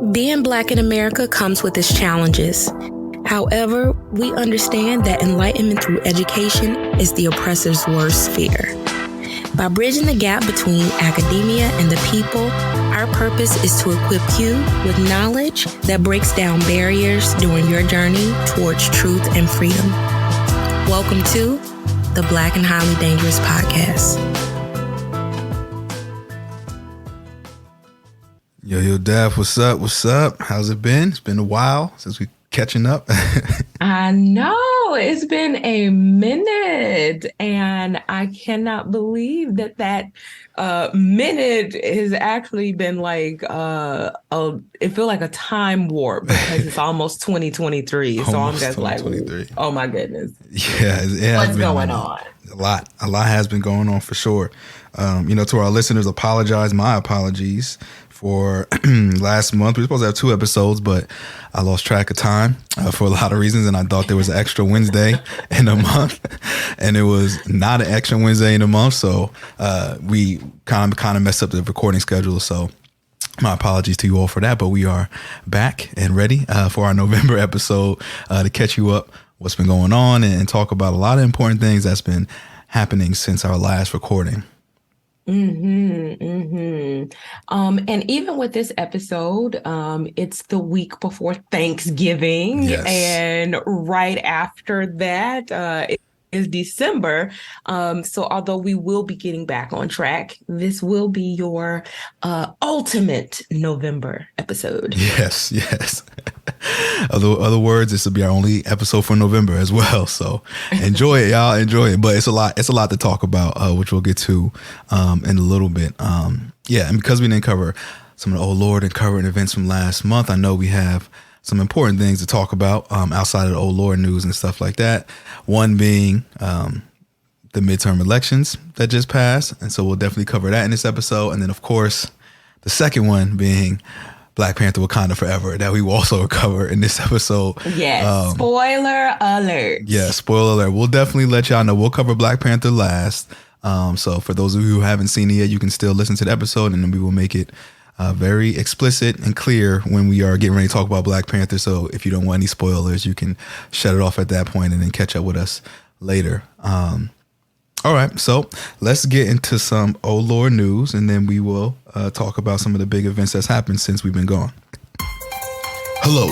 Being Black in America comes with its challenges. However, we understand that enlightenment through education is the oppressor's worst fear. By bridging the gap between academia and the people, our purpose is to equip you with knowledge that breaks down barriers during your journey towards truth and freedom. Welcome to the Black and Highly Dangerous Podcast. Yo, Dav, what's up? What's up? How's it been? It's been a while since we catching up. I know it's been a minute, and I cannot believe that minute has actually been like it feels like a time warp because it's almost 2023. So I'm just like, oh my goodness. Yeah, what's going on? A lot has been going on for sure. To our listeners, my apologies for last month. We were supposed to have 2 episodes, but I lost track of time for a lot of reasons, and I thought there was an extra Wednesday in a month, and it was not an extra Wednesday in a month, so we kind of messed up the recording schedule, so my apologies to you all for that, but we are back and ready for our November episode to catch you up what's been going on and talk about a lot of important things that's been happening since our last recording. And even with this episode, it's the week before Thanksgiving. Yes. And right after that, it is December. So although we will be getting back on track, this will be your ultimate November episode. Yes. Other words, this will be our only episode for November as well. So enjoy it, y'all. Enjoy it. But it's a lot to talk about, which we'll get to in a little bit. And because we didn't cover some of the Lord and current events from last month, I know we have some important things to talk about outside of the Lord news and stuff like that. One being the midterm elections that just passed. And so we'll definitely cover that in this episode. And then, of course, the second one being Black Panther Wakanda Forever, that we will also cover in this episode. Yes. Spoiler alert. Yeah, spoiler alert. We'll definitely let y'all know. We'll cover Black Panther last. So for those of you who haven't seen it yet, you can still listen to the episode, and then we will make it very explicit and clear when we are getting ready to talk about Black Panther. So if you don't want any spoilers, you can shut it off at that point and then catch up with us later. All right, so let's get into some Lord news, and then we will talk about some of the big events that's happened since we've been gone. Hello,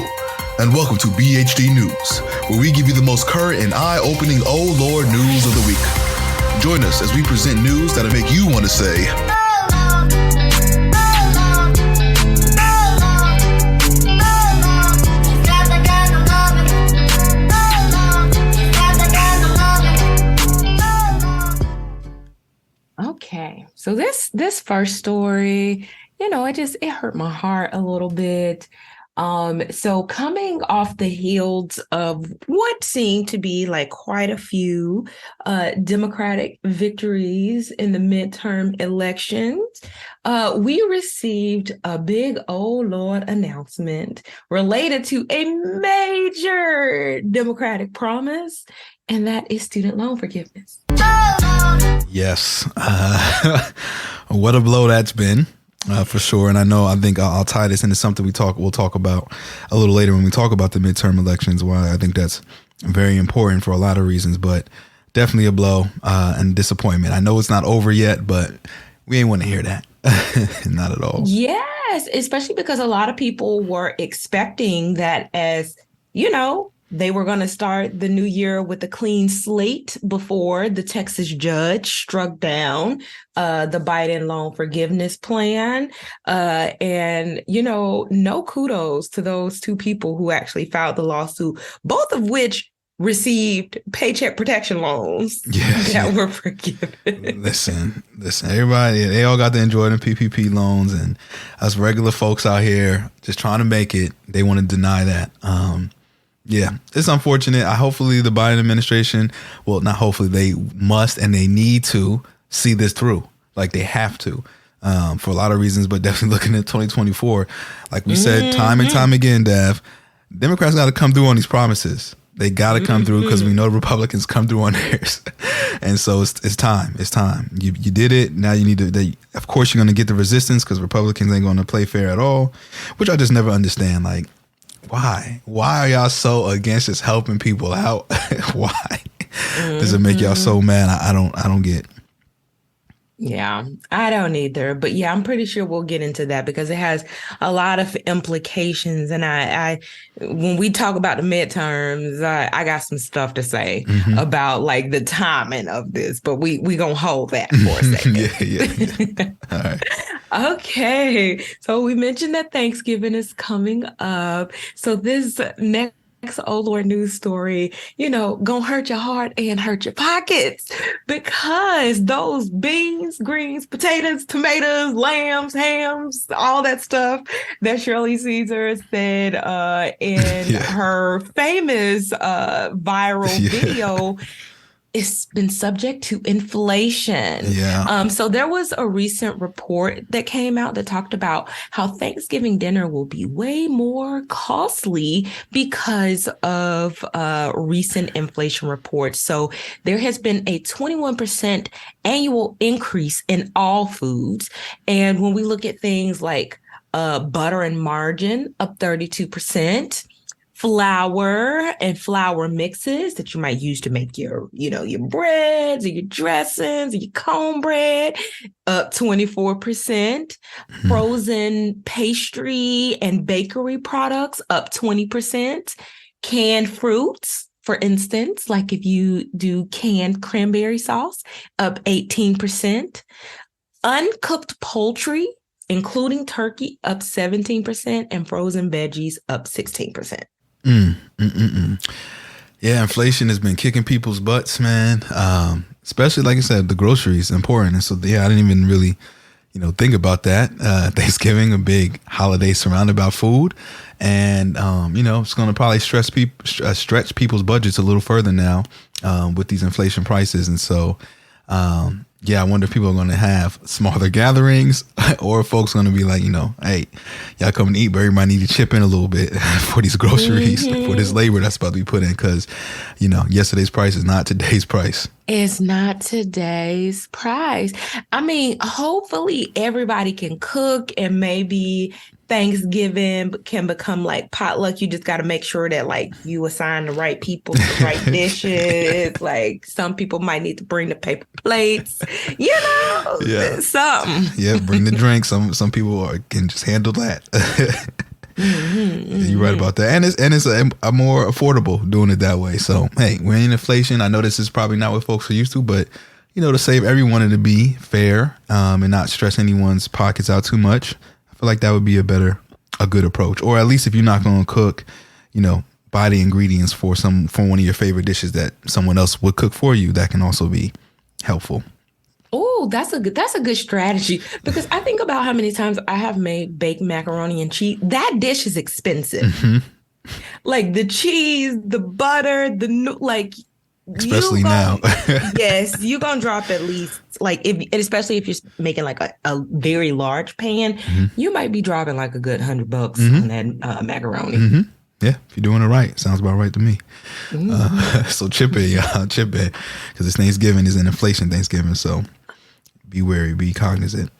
and welcome to BHD News, where we give you the most current and eye-opening Lord news of the week. Join us as we present news that'll make you want to say, Okay, so this first story, it hurt my heart a little bit. So coming off the heels of what seemed to be like quite a few Democratic victories in the midterm elections, we received a big Lord announcement related to a major Democratic promise, and that is student loan forgiveness. Yes. What a blow that's been, for sure. And I think I'll tie this into something we'll talk about a little later when we talk about the midterm elections, why I think that's very important for a lot of reasons, but definitely a blow and disappointment. I know it's not over yet, but we ain't want to hear that. Not at all. Yes, especially because a lot of people were expecting that, as they were going to start the new year with a clean slate before the Texas judge struck down the Biden loan forgiveness plan. And, no kudos to those 2 people who actually filed the lawsuit, both of which received paycheck protection loans that were forgiven. Listen, everybody, they all got to enjoy the PPP loans, and us regular folks out here just trying to make it, they want to deny that. Yeah, it's unfortunate. Hopefully the Biden administration, well, not hopefully, they must and they need to see this through. Like they have to, for a lot of reasons, but definitely looking at 2024, like we said time and time again, Dav, Democrats got to come through on these promises. They got to come through because we know Republicans come through on theirs. And so it's time. It's time. You did it. Now you need to, of course, you're going to get the resistance because Republicans ain't going to play fair at all, which I just never understand. Like, why? Why are y'all so against just helping people out? Why? Does it make y'all so mad? I don't get. Yeah, I don't either. But yeah, I'm pretty sure we'll get into that because it has a lot of implications. And I when we talk about the midterms, I got some stuff to say about like the timing of this, but we gonna hold that for a second. Yeah. All right. Okay. So we mentioned that Thanksgiving is coming up. So this next oh Lord news story, gonna hurt your heart and hurt your pockets because those beans, greens, potatoes, tomatoes, lambs, hams, all that stuff that Shirley Caesar said in her famous viral video, it's been subject to inflation. Yeah. So there was a recent report that came out that talked about how Thanksgiving dinner will be way more costly because of recent inflation reports. So there has been a 21% annual increase in all foods. And when we look at things like butter and margarine, up 32%. Flour and flour mixes that you might use to make your breads or your dressings or your cornbread, up 24%. Frozen pastry and bakery products, up 20%. Canned fruits, for instance, like if you do canned cranberry sauce, up 18%. Uncooked poultry, including turkey, up 17%, and frozen veggies, up 16%. Yeah, inflation has been kicking people's butts, man. Especially, like I said, the groceries important. And so, yeah, I didn't even really, think about that. Thanksgiving, a big holiday surrounded by food. And, it's going to probably stretch people's budgets a little further now with these inflation prices. And so, I wonder if people are going to have smaller gatherings or folks going to be like, hey, y'all come and eat, but everybody need to chip in a little bit for these groceries, for this labor that's about to be put in. Because, yesterday's price is not today's price. It's not today's price. I mean, hopefully everybody can cook and maybe Thanksgiving can become like potluck. You just got to make sure that like you assign the right people to the right dishes. Like some people might need to bring the paper plates, something. Yeah, bring the drink. Some people can just handle that. You're right about that. And it's a more affordable doing it that way. So, hey, we're in inflation. I know this is probably not what folks are used to, but to save everyone and to be fair and not stress anyone's pockets out too much, I feel like that would be a good approach. Or at least if you're not going to cook, buy the ingredients for one of your favorite dishes that someone else would cook for you. That can also be helpful. Oh, that's a good strategy because I think about how many times I have made baked macaroni and cheese. That dish is expensive. Like the cheese, the butter, especially now. Yes, you're gonna drop at least especially if you're making like a very large pan, you might be dropping like a good $100 on that macaroni. Yeah, if you're doing it right, sounds about right to me. So chip in, y'all, chip in, because this Thanksgiving is an inflation Thanksgiving. So be wary, be cognizant.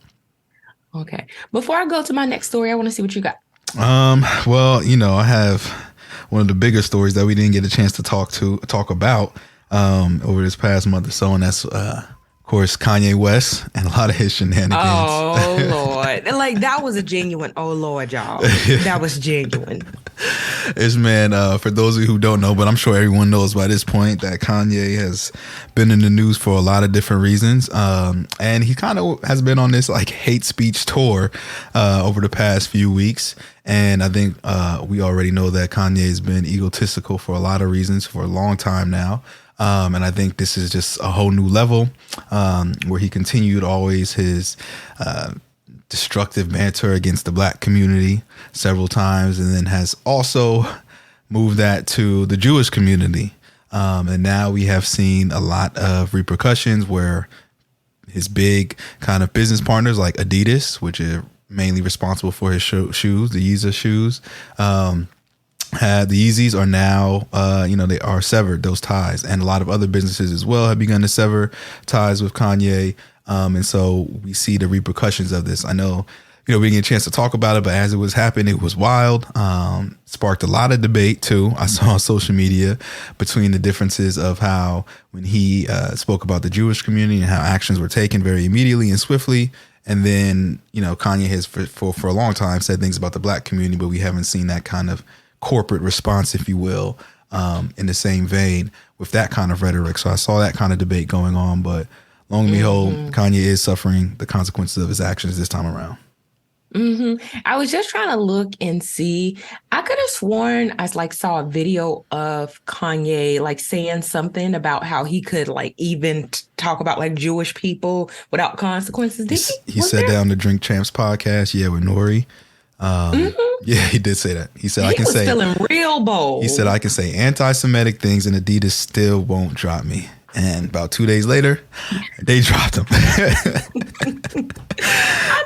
Okay, before I go to my next story, I want to see what you got. Well, I have one of the bigger stories that we didn't get a chance to talk about over this past month or so, and that's of course Kanye West and a lot of his shenanigans. Oh Lord, like that was a genuine oh Lord, y'all. That was genuine. It's for those of you who don't know, but I'm sure everyone knows by this point that Kanye has been in the news for a lot of different reasons. And he kind of has been on this like hate speech tour over the past few weeks. And I think we already know that Kanye has been egotistical for a lot of reasons for a long time now. And I think this is just a whole new level where he continued always his destructive banter against the black community several times, and then has also moved that to the Jewish community. And now we have seen a lot of repercussions where his big kind of business partners like Adidas, which are mainly responsible for his shoes, the Yeezus shoes, the Yeezys are now, they are severed, those ties, and a lot of other businesses as well have begun to sever ties with Kanye. And so we see the repercussions of this. I know, we didn't get a chance to talk about it, but as it was happening, it was wild. Sparked a lot of debate too. I saw on social media between the differences of how when he spoke about the Jewish community and how actions were taken very immediately and swiftly. And then, Kanye has for a long time said things about the black community, but we haven't seen that kind of corporate response, if you will, in the same vein with that kind of rhetoric. So I saw that kind of debate going on, but long and behold, Kanye is suffering the consequences of his actions this time around. I was just trying to look and see. I could have sworn I saw a video of Kanye saying something about how he could even talk about Jewish people without consequences. Did he sat down the Drink Champs podcast, with Nori. Yeah, he did say that. He said, he was feeling real bold. He said, I can say anti-Semitic things and Adidas still won't drop me. And about 2 days later, they dropped him. I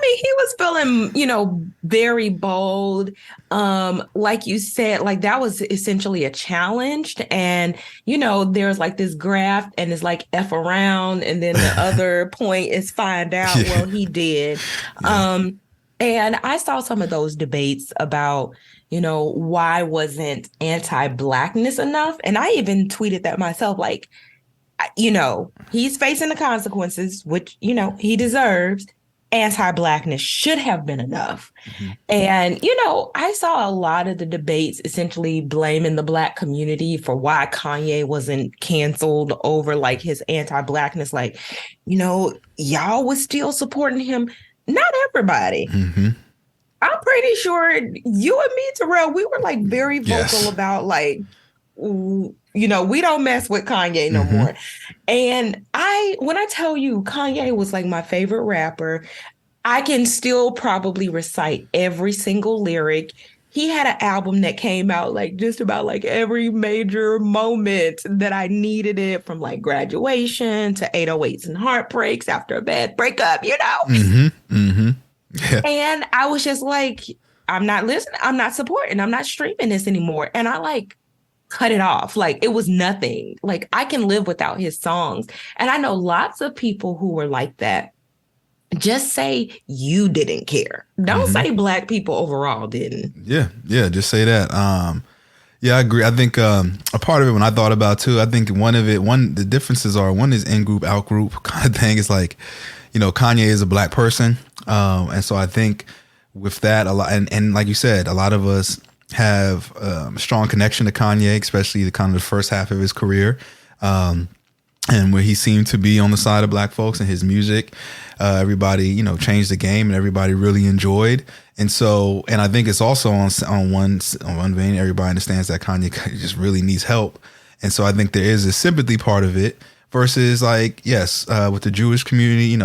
mean, he was feeling, very bold. Like you said, that was essentially a challenge. And, there's this graph and it's F around. And then the other point is find out. Yeah. Well, he did. Yeah. And I saw some of those debates about, why wasn't anti-Blackness enough? And I even tweeted that myself, he's facing the consequences, which, he deserves. Anti-Blackness should have been enough. Mm-hmm. And, I saw a lot of the debates essentially blaming the Black community for why Kanye wasn't canceled over his anti-Blackness. Y'all was still supporting him. Not everybody. Mm-hmm. I'm pretty sure you and me, Terrell, we were very vocal about we don't mess with Kanye no more. And when I tell you Kanye was my favorite rapper, I can still probably recite every single lyric. He had an album that came out just about every major moment that I needed it, from graduation to 808s and heartbreaks after a bad breakup, Yeah. And I was just I'm not listening. I'm not supporting. I'm not streaming this anymore. And I cut it off. It was nothing. I can live without his songs. And I know lots of people who were like that. Just say you didn't care. Don't say Black people overall didn't. Yeah. Just say that. Yeah, I agree. I think a part of it, when I thought about too, I think the differences are, one is in-group, out-group kind of thing. It's Kanye is a Black person. And so I think with that, a lot, and like you said, a lot of us have a strong connection to Kanye, especially the kind of the first half of his career, and where he seemed to be on the side of Black folks and his music. Everybody, changed the game, and everybody really enjoyed. And so, and I think it's also on one vein, everybody understands that Kanye just really needs help. And so I think there is a sympathy part of it versus yes, with the Jewish community,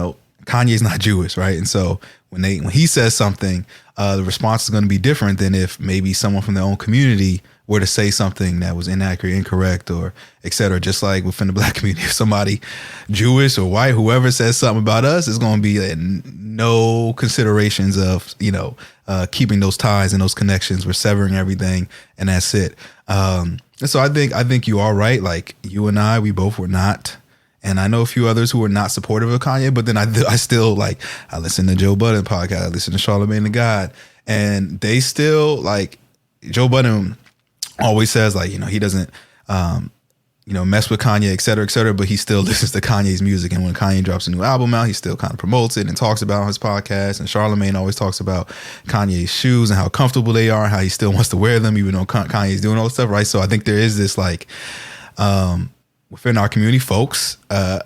Kanye's not Jewish, right? And so when he says something, the response is going to be different than if maybe someone from their own community were to say something that was inaccurate, incorrect, or et cetera. Just like within the Black community, if somebody Jewish or white, whoever says something about us, is going to be no considerations of, keeping those ties and those connections. We're severing everything, and that's it. So I think you are right. You and I, we both were not. And I know a few others who are not supportive of Kanye, but then I still I listen to Joe Budden podcast, I listen to Charlamagne the God, and they still Joe Budden always says he doesn't mess with Kanye, et cetera, but he still listens to Kanye's music. And when Kanye drops a new album out, he still kind of promotes it and talks about it on his podcast. And Charlamagne always talks about Kanye's shoes and how comfortable they are, and how he still wants to wear them even though Kanye's doing all this stuff, right? So I think there is this within our community, folks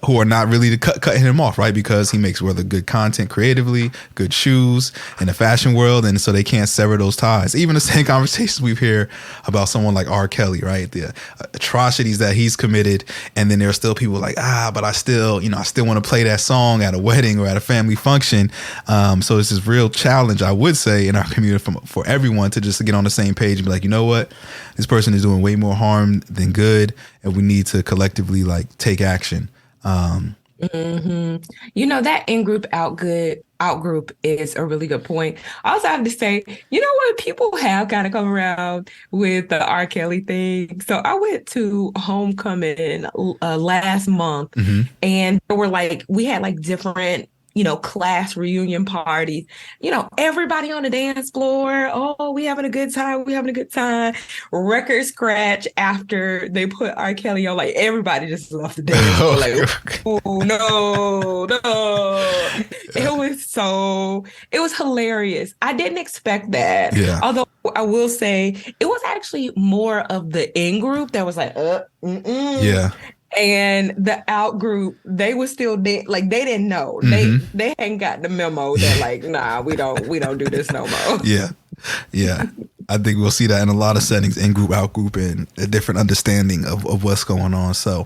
who are not really cutting him off, right? Because he makes rather good content creatively, good shoes in the fashion world, and so they can't sever those ties. Even the same conversations we hear about someone like R. Kelly, right? The atrocities that he's committed, and then there are still people but I still want to play that song at a wedding or at a family function. So it's this real challenge, I would say, in our community for everyone to just get on the same page and be you know what? This person is doing way more harm than good, and we need to collectively take action. hmm that in-group out-group is a really good point. I also have to say, what, people have kind of come around with the R. Kelly thing. So I went to homecoming last month, Hmm. and there were we had different class reunion parties. Everybody on the dance floor. Oh, we having a good time. We having a good time. Record scratch after they put R. Kelly on. Like everybody just left the dance floor. Like, oh no, no. It was hilarious. I didn't expect that. Yeah. Although I will say it was actually more of the in group that was like, mm-mm. Yeah. And the out group, they were still like they didn't know. They hadn't got the memo that nah, we don't do this no more. Yeah. Yeah. I think we'll see that in a lot of settings, in group, out group, and a different understanding of what's going on. So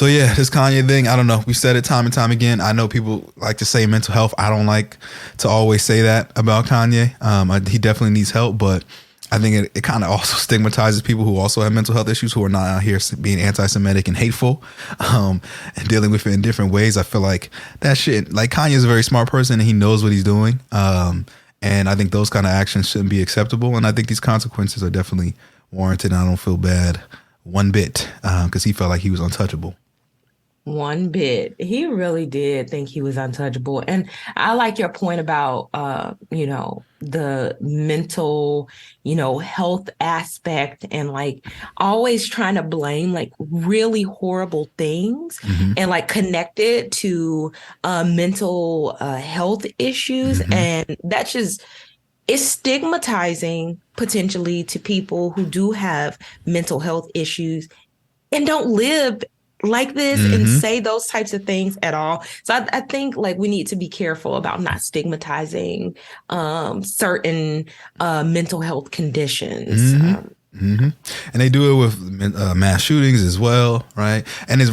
yeah, this Kanye thing, I don't know. We've said it time and time again. I know people like to say mental health. I don't like to always say that about Kanye. He definitely needs help, but I think it kind of also stigmatizes people who also have mental health issues, who are not out here being anti-Semitic and hateful, and dealing with it in different ways. I feel like that shit, like Kanye is a very smart person and he knows what he's doing. And I think those kind of actions shouldn't be acceptable. And I think these consequences are definitely warranted. And I don't feel bad one bit because he felt like he was untouchable. One bit. He really did think he was untouchable. And I like your point about, the mental, health aspect and always trying to blame really horrible things and connect it to mental health issues. And that's just, it's stigmatizing potentially to people who do have mental health issues and don't live like this and say those types of things at all. So I think we need to be careful about not stigmatizing certain mental health conditions. And they do it with mass shootings as well, right? And it's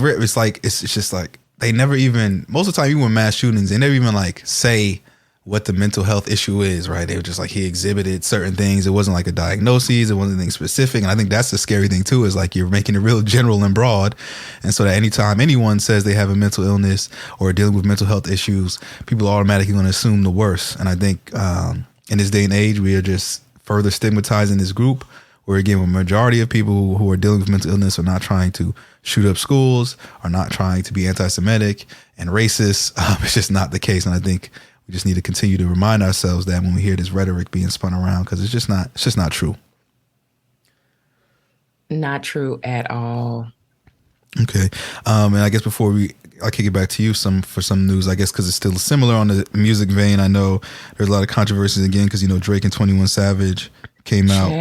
just like they never even, most of the time, even with mass shootings, they never even say what the mental health issue is, right? They were just he exhibited certain things. It wasn't like a diagnosis. It wasn't anything specific. And I think that's the scary thing too, is you're making it real general and broad. And so that anytime anyone says they have a mental illness or dealing with mental health issues, people are automatically going to assume the worst. And I think in this day and age, we are just further stigmatizing this group, where again, a majority of people who are dealing with mental illness are not trying to shoot up schools, are not trying to be anti-Semitic and racist. It's just not the case. And I think we just need to continue to remind ourselves that when we hear this rhetoric being spun around, because it's just not true. Not true at all. Okay. And I guess before I'll kick it back to you for some news, I guess, because it's still similar on the music vein. I know there's a lot of controversies again, because, Drake and 21 Savage came out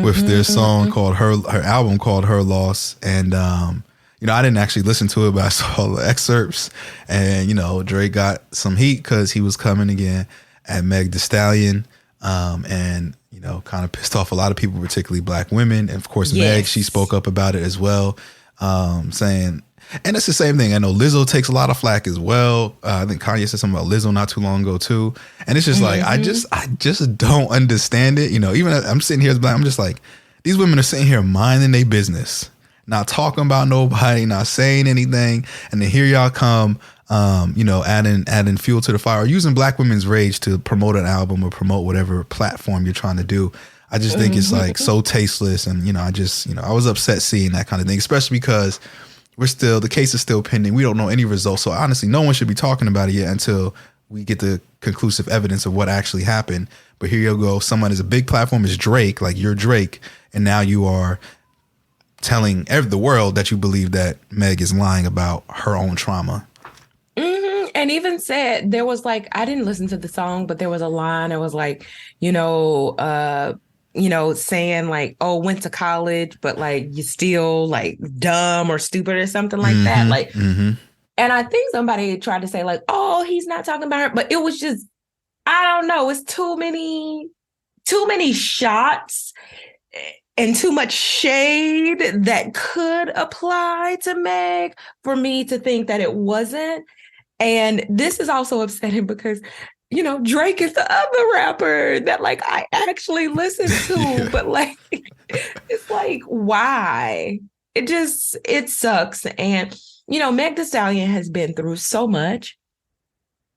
with their song called her album called Her Loss. And, I didn't actually listen to it, but I saw the excerpts, and, Drake got some heat because he was coming again at Meg Thee Stallion, and, kind of pissed off a lot of people, particularly black women. And of course, yes. Meg, she spoke up about it as well, saying, and it's the same thing. I know Lizzo takes a lot of flack as well. I think Kanye said something about Lizzo not too long ago too. And it's just I just don't understand it. Even I'm sitting here as black, I'm just these women are sitting here minding their business, not talking about nobody, not saying anything. And then here y'all come, adding fuel to the fire, or using black women's rage to promote an album or promote whatever platform you're trying to do. I just think it's so tasteless. And, I was upset seeing that kind of thing, especially because the case is still pending. We don't know any results. So honestly, no one should be talking about it yet until we get the conclusive evidence of what actually happened. But here you go. Someone is a big platform is Drake, you're Drake. And now you are telling the world that you believe that Meg is lying about her own trauma. And even said, there was I didn't listen to the song, but there was a line that was saying oh, went to college, but you still dumb or stupid or something like that. And I think somebody tried to say oh, he's not talking about her, but it was just, I don't know. It's too many shots and too much shade that could apply to Meg for me to think that it wasn't. And this is also upsetting because, Drake is the other rapper that I actually listen to, yeah. But it's why? It sucks. And Meg Thee Stallion has been through so much.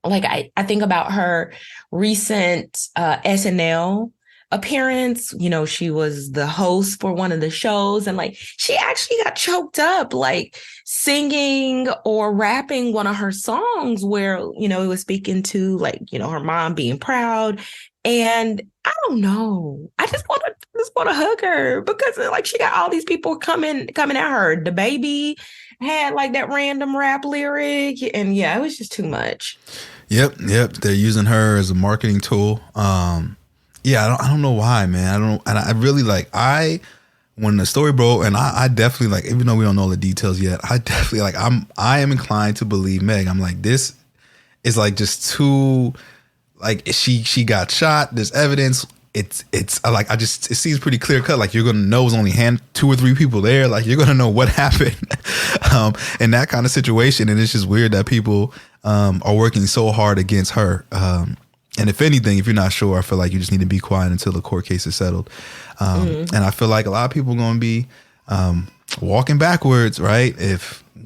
Like I think about her recent SNL appearance. She was the host for one of the shows, and like she actually got choked up, like singing or rapping one of her songs where, it was speaking to like, her mom being proud. And I don't know. I just want to hug her because like she got all these people coming at her. The baby had like that random rap lyric, and yeah, it was just too much. Yep. They're using her as a marketing tool. Yeah, I don't know why, man. I really like, when the story broke, and I definitely like, even though we don't know the details yet, I definitely like, I am inclined to believe Meg. I'm like, this is like just too, like she got shot. There's evidence. It's like, it seems pretty clear cut. Like you're gonna know it was only 2 or 3 people there. Like you're gonna know what happened in that kind of situation. And it's just weird that people are working so hard against her. And if anything, if you're not sure, I feel like you just need to be quiet until the court case is settled. And I feel like a lot of people are going to be walking backwards, right?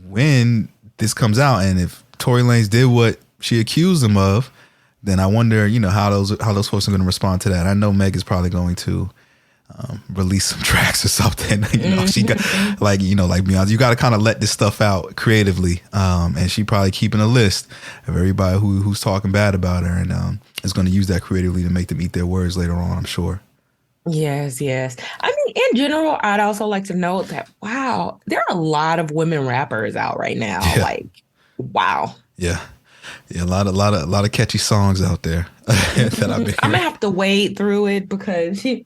When this comes out, and if Tory Lanez did what she accused him of, then I wonder, how those folks are going to respond to that. I know Meg is probably going to release some tracks or something. She got like Beyonce, you got to kind of let this stuff out creatively. And she probably keeping a list of everybody who's talking bad about her, and is going to use that creatively to make them eat their words later on, I'm sure. Yes. I mean, in general, I'd also like to note that, wow, there are a lot of women rappers out right now. Yeah. Like, wow. Yeah. A lot of catchy songs out there that I've been I'm gonna have to wade through it because just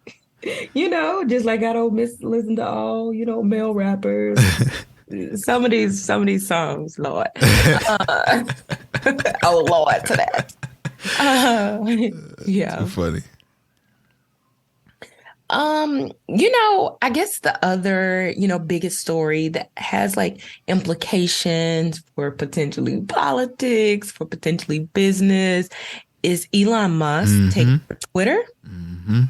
like I don't listen to all, male rappers. Some of these songs, Lord. Oh Lord, to that. Yeah. Too funny. I guess the other, biggest story that has like implications for potentially politics, for potentially business, is Elon Musk taking Twitter. Mm-hmm.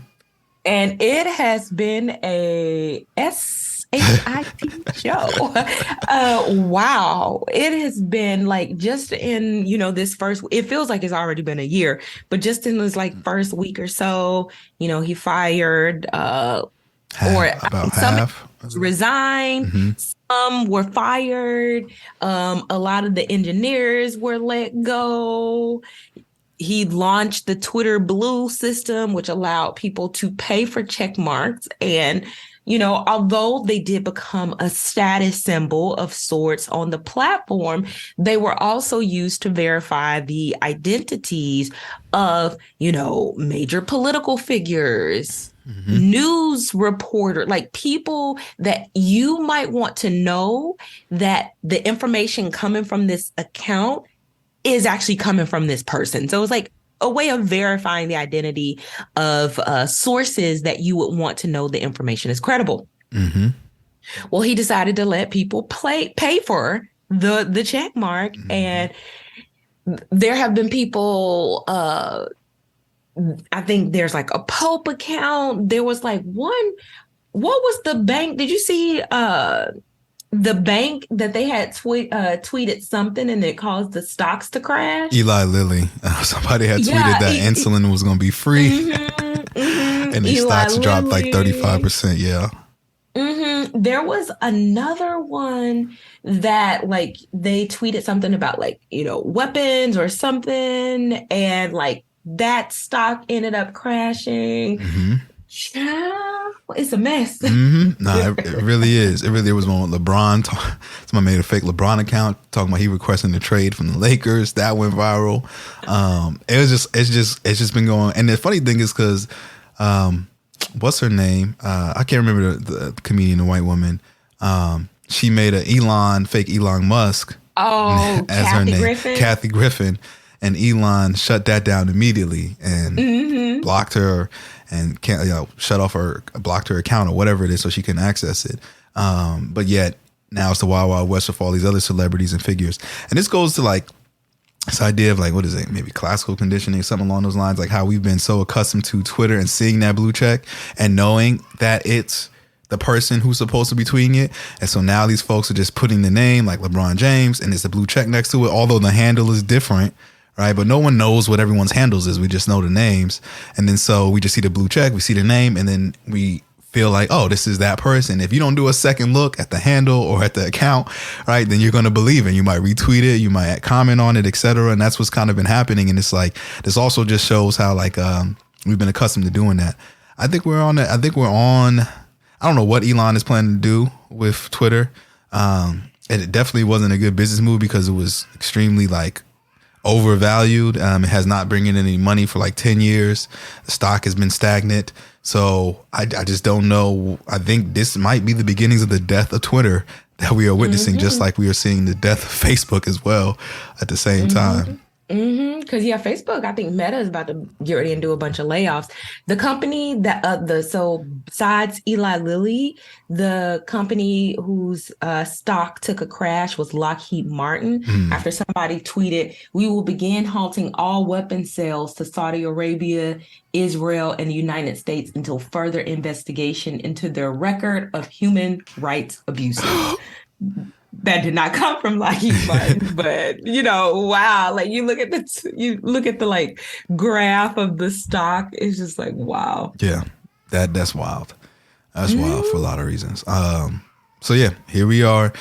And it has been a SHIT show. Wow. It has been like just in, this first, it feels like it's already been a year, but just in this like first week or so, he fired, half resigned. Mm-hmm. Some were fired. A lot of the engineers were let go. He launched the Twitter Blue system, which allowed people to pay for check marks. And, although they did become a status symbol of sorts on the platform, they were also used to verify the identities of, major political figures, news reporter, like people that you might want to know that the information coming from this account is actually coming from this person. So it's like a way of verifying the identity of sources that you would want to know the information is credible. Mm-hmm. Well, he decided to let people pay for the check mark. Mm-hmm. And there have been people, I think there's like a Pope account. There was like one, what was the bank? Did you see the bank that they had tweeted something and it caused the stocks to crash? Eli Lilly. Somebody had tweeted that insulin was going to be free. And the stocks dropped like 35%. Yeah. Mm-hmm. There was another one that like they tweeted something about like, weapons or something. And like that stock ended up crashing. Mm-hmm. Yeah, it's a mess. Mm-hmm. No, it really is. It really was one with LeBron. Somebody made a fake LeBron account talking about he requesting the trade from the Lakers. That went viral. It's just been going. And the funny thing is because, what's her name? I can't remember the comedian, the white woman. She made a fake Elon Musk. Oh, as her name, Kathy Griffin, and Elon shut that down immediately and blocked her. And blocked her account or whatever it is so she can access it. But yet now it's the Wild Wild West with all these other celebrities and figures. And this goes to like this idea of like, what is it? Maybe classical conditioning, something along those lines, like how we've been so accustomed to Twitter and seeing that blue check and knowing that it's the person who's supposed to be tweeting it. And so now these folks are just putting the name like LeBron James and it's a blue check next to it, although the handle is different, right? But no one knows what everyone's handles is. We just know the names. And then so we just see the blue check, we see the name, and then we feel like, oh, this is that person. If you don't do a second look at the handle or at the account, right, then you're going to believe it. You might retweet it, you might comment on it, etc. And that's what's kind of been happening. And it's like, this also just shows how like we've been accustomed to doing that. I think we're on, I don't know what Elon is planning to do with Twitter. And it definitely wasn't a good business move because it was extremely like overvalued. It has not bringing in any money for like 10 years. The stock has been stagnant. So I just don't know. I think this might be the beginnings of the death of Twitter that we are witnessing, just like we are seeing the death of Facebook as well at the same time. Because Facebook, I think Meta is about to get ready and do a bunch of layoffs. The company that besides Eli Lilly, the company whose stock took a crash was Lockheed Martin. After somebody tweeted, "We will begin halting all weapon sales to Saudi Arabia, Israel, and the United States until further investigation into their record of human rights abuses." That did not come from Lockheed Martin, but wow! Like you look at the like graph of the stock, it's just like wow. Yeah, that's wild. That's wild for a lot of reasons. So yeah, here we are.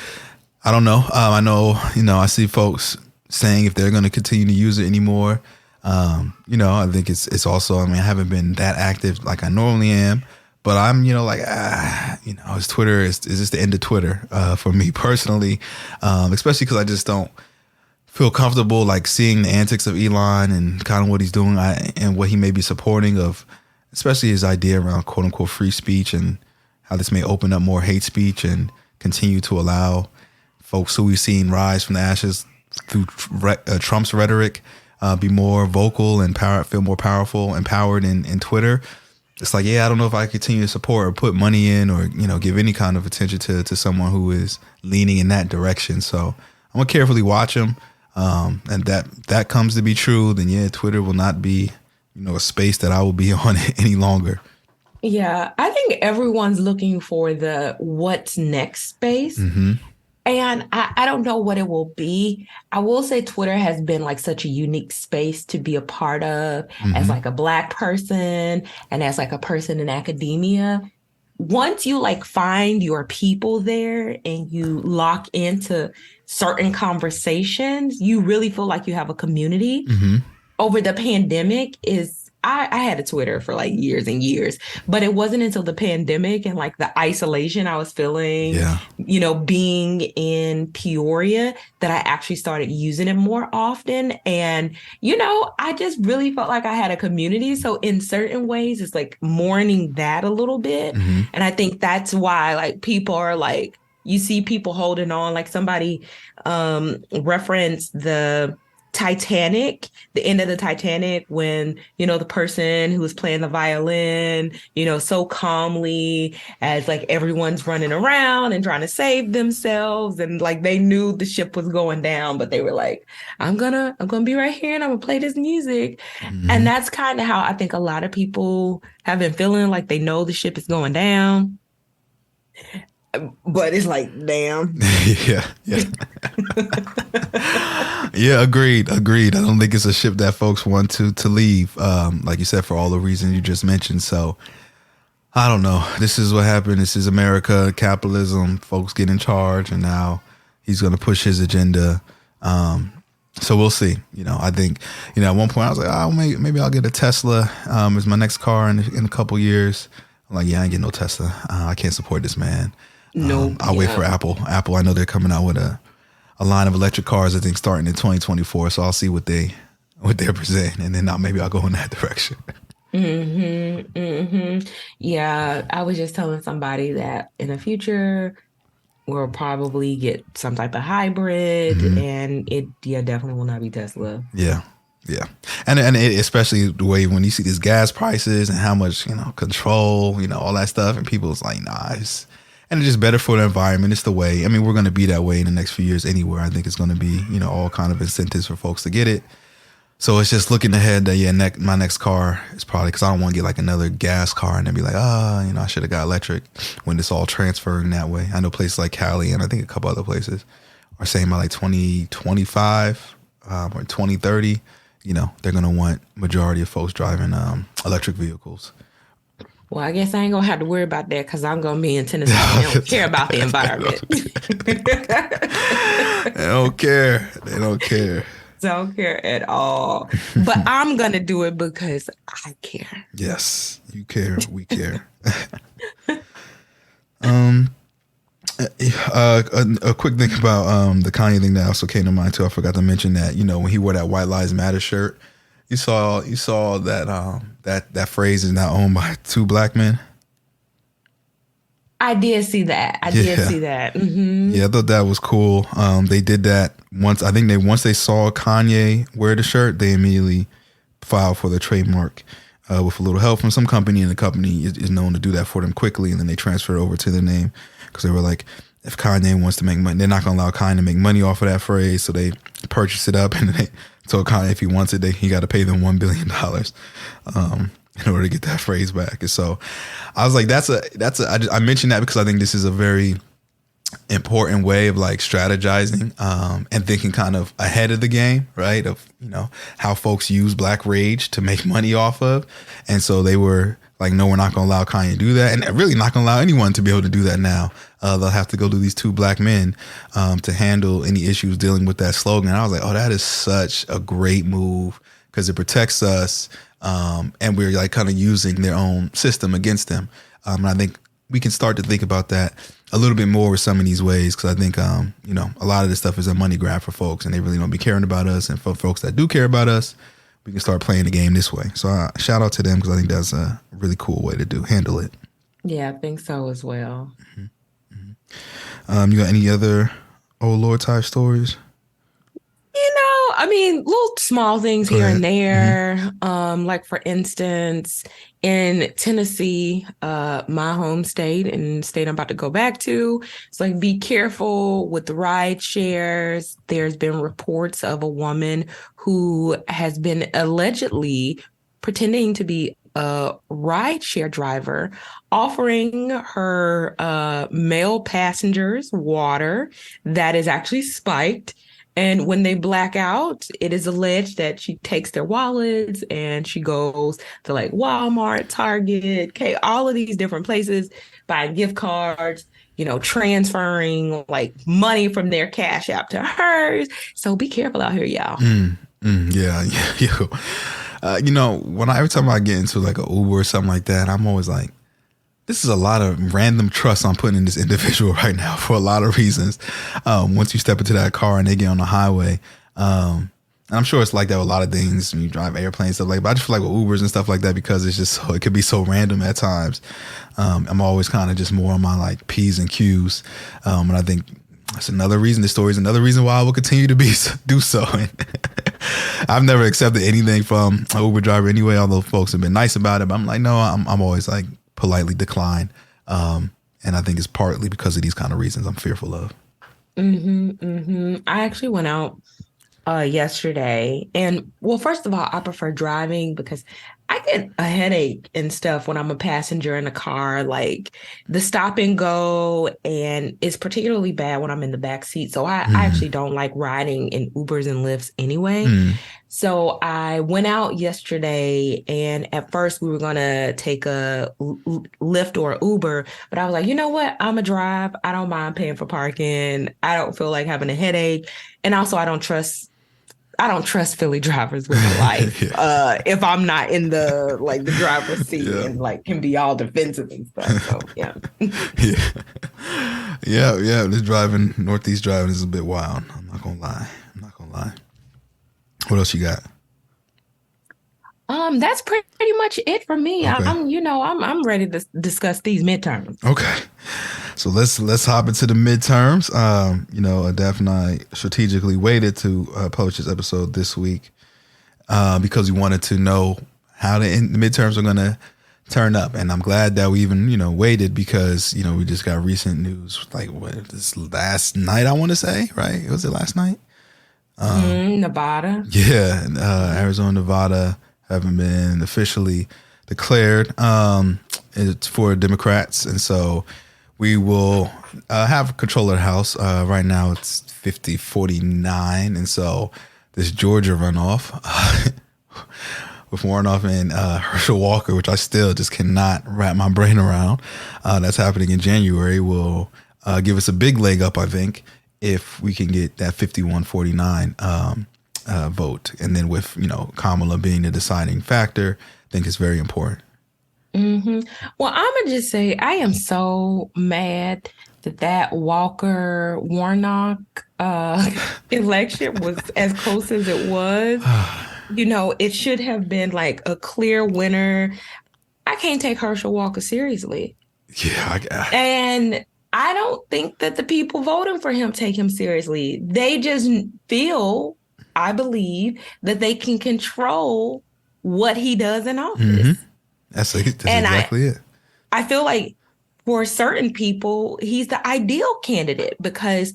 I don't know. I know I see folks saying if they're going to continue to use it anymore. I think it's also. I mean, I haven't been that active like I normally am. But I'm, is Twitter, is this the end of Twitter for me personally, especially because I just don't feel comfortable like seeing the antics of Elon and kind of what he's doing and what he may be supporting of, especially his idea around quote unquote free speech and how this may open up more hate speech and continue to allow folks who we've seen rise from the ashes through Trump's rhetoric be more vocal and feel more powerful, empowered in Twitter. It's like, I don't know if I continue to support or put money in or, give any kind of attention to someone who is leaning in that direction. So I'm going to carefully watch him. And that comes to be true, then Twitter will not be, a space that I will be on any longer. Yeah, I think everyone's looking for the what's next space. And I don't know what it will be. I will say Twitter has been like such a unique space to be a part of as like a Black person and as like a person in academia. Once you like find your people there and you lock into certain conversations, you really feel like you have a community. Over the pandemic I had a Twitter for like years and years, but it wasn't until the pandemic and like the isolation I was feeling, being in Peoria that I actually started using it more often. And, I just really felt like I had a community. So in certain ways, it's like mourning that a little bit. And I think that's why like people are like, you see people holding on, like somebody referenced the Titanic, the end of the Titanic, when, the person who was playing the violin, so calmly as like everyone's running around and trying to save themselves. And like they knew the ship was going down, but they were like, I'm gonna be right here and I'm gonna play this music. And that's kind of how I think a lot of people have been feeling, like they know the ship is going down. But it's like, damn. Yeah. Yeah, agreed. I don't think it's a ship that folks want to leave, like you said, for all the reasons you just mentioned. So I don't know. This is what happened. This is America, capitalism, folks get in charge, and now he's going to push his agenda. So we'll see. I think, at one point I was like, maybe I'll get a Tesla as my next car in a couple years. I'm like, I ain't getting no Tesla. I can't support this man. No, I'll wait for Apple. Apple, I know they're coming out with a line of electric cars, I think, starting in 2024. So I'll see what they're presenting, and then maybe I'll go in that direction. Yeah, I was just telling somebody that in the future we'll probably get some type of hybrid, and it definitely will not be Tesla. Yeah. And it, especially the way when you see these gas prices and how much, control, all that stuff, and people's like, and it's just better for the environment. It's the way. I mean, we're going to be that way in the next few years anywhere. I think it's going to be, all kind of incentives for folks to get it. So it's just looking ahead that my next car is probably, because I don't want to get like another gas car and then be like, I should have got electric when it's all transferring that way. I know places like Cali and I think a couple other places are saying by like 2025 or 2030, they're going to want majority of folks driving electric vehicles. Well, I guess I ain't going to have to worry about that because I'm going to be in Tennessee. They don't care about the environment. They don't care. They don't care. Don't care at all. But I'm going to do it because I care. Yes, you care. We care. A quick thing about the Kanye thing that also came to mind too. I forgot to mention that, when he wore that White Lives Matter shirt, you saw that that phrase is now owned by 2 black men. I did see that. I did see that. Mm-hmm. Yeah, I thought that was cool. They did that once. I think once they saw Kanye wear the shirt, they immediately filed for the trademark with a little help from some company, and the company is known to do that for them quickly, and then they transfer it over to their name because they were like, if Kanye wants to make money, they're not going to allow Kanye to make money off of that phrase, so they purchased it up, and they told Kanye if he wants it, he got to pay them $1 billion. In order to get that phrase back. And so I was like, I mentioned that because I think this is a very important way of like strategizing and thinking kind of ahead of the game, right? Of, how folks use Black rage to make money off of. And so they were like, no, we're not going to allow Kanye to do that. And really not going to allow anyone to be able to do that now. They'll have to go to these 2 black men to handle any issues dealing with that slogan. And I was like, oh, that is such a great move because it protects us. And we're like kind of using their own system against them. And I think we can start to think about that a little bit more with some of these ways. Cause I think, a lot of this stuff is a money grab for folks and they really don't be caring about us. And for folks that do care about us, we can start playing the game this way. So shout out to them because I think that's a really cool way to handle it. Yeah, I think so as well. Mm-hmm. Mm-hmm. You got any other old Lord type stories? Little small things here and there. Mm-hmm. Like for instance, in Tennessee, my home state and state I'm about to go back to, it's like be careful with the ride shares. There's been reports of a woman who has been allegedly pretending to be a rideshare driver, offering her male passengers water that is actually spiked. And when they black out, it is alleged that she takes their wallets and she goes to like Walmart, Target, all of these different places, buying gift cards, transferring like money from their Cash App to hers. So be careful out here, y'all. Yeah. Every time I get into like an Uber or something like that, I'm always like, this is a lot of random trust I'm putting in this individual right now for a lot of reasons. Once you step into that car and they get on the highway, and I'm sure it's like that with a lot of things when you drive airplanes, stuff like that. But I just feel like with Ubers and stuff like that, because it's just it could be so random at times. I'm always kind of just more on my like P's and Q's. And I think that's another reason, this story is another reason why I will continue to do so. And I've never accepted anything from an Uber driver anyway, although folks have been nice about it. But I'm like, no, I'm always like, politely decline. And I think it's partly because of these kind of reasons I'm fearful of. Mm-hmm, mm-hmm. I actually went out yesterday. And well, first of all, I prefer driving because I get a headache and stuff when I'm a passenger in a car, like the stop and go, and it's particularly bad when I'm in the back seat. So I actually don't like riding in Ubers and Lyfts anyway. So I went out yesterday, and at first we were going to take a Lyft or Uber, but I was like, you know what? I'm a drive. I don't mind paying for parking. I don't feel like having a headache. And also I don't trust Philly drivers with my life. If I'm not in the driver's seat and like can be all defensive and stuff. So yeah. Yeah. This Northeast driving is a bit wild. I'm not gonna lie. What else you got? That's pretty much it for me. Okay. I'm ready to discuss these midterms. Okay. So let's hop into the midterms. Daph and I strategically waited to publish this episode this week because we wanted to know how the midterms are going to turn up. And I'm glad that we even, waited because, we just got recent news, like this last night, I want to say, right? Was it last night? Nevada. Yeah, Arizona, Nevada haven't been officially declared. It's for Democrats, and so we will have control of the House. Right now it's 50-49, and so this Georgia runoff with Warnoff and Herschel Walker, which I still just cannot wrap my brain around, that's happening in January, will give us a big leg up, I think, if we can get that 51-49 vote. And then with, Kamala being the deciding factor, I think it's very important. Mm-hmm. Well, I'm going to just say I am so mad that Walker Warnock election was as close as it was. It should have been like a clear winner. I can't take Herschel Walker seriously. Yeah. And I don't think that the people voting for him take him seriously. They just feel, I believe, that they can control what he does in office. Mm-hmm. That's exactly it. I feel like for certain people, he's the ideal candidate because,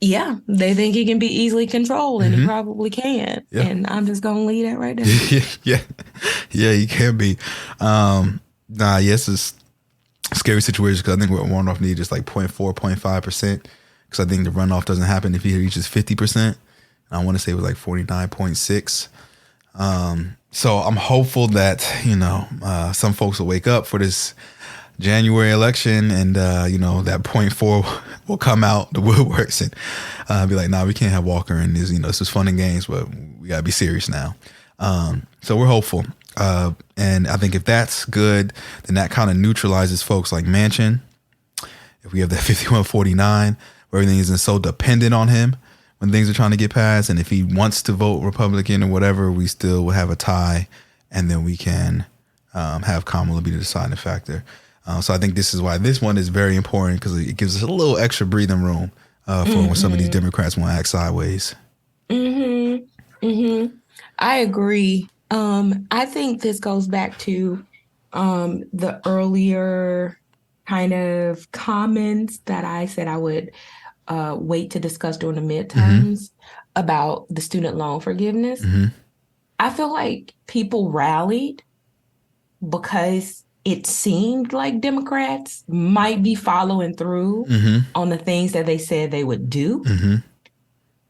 they think he can be easily controlled, and he probably can. Yeah. And I'm just going to leave that right there. Yeah, he can be. Yes, it's a scary situation because I think what Warnoff needs is like 0.4, 0.5%, because I think the runoff doesn't happen if he reaches 50%. I want to say it was like 49.6. So I'm hopeful that, some folks will wake up for this January election and, that 0.4 will come out the woodworks and be like, we can't have Walker in this, this is fun and games, but we got to be serious now. So we're hopeful. And I think if that's good, then that kind of neutralizes folks like Manchin. If we have that 51-49, where everything isn't so dependent on him when things are trying to get passed, and if he wants to vote Republican or whatever, we still will have a tie, and then we can have Kamala be the deciding factor. So I think this is why this one is very important, because it gives us a little extra breathing room for when some of these Democrats want to act sideways. I agree. I think this goes back to the earlier kind of comments that I said I would wait to discuss during the midterms about the student loan forgiveness. I feel like people rallied because it seemed like Democrats might be following through on the things that they said they would do.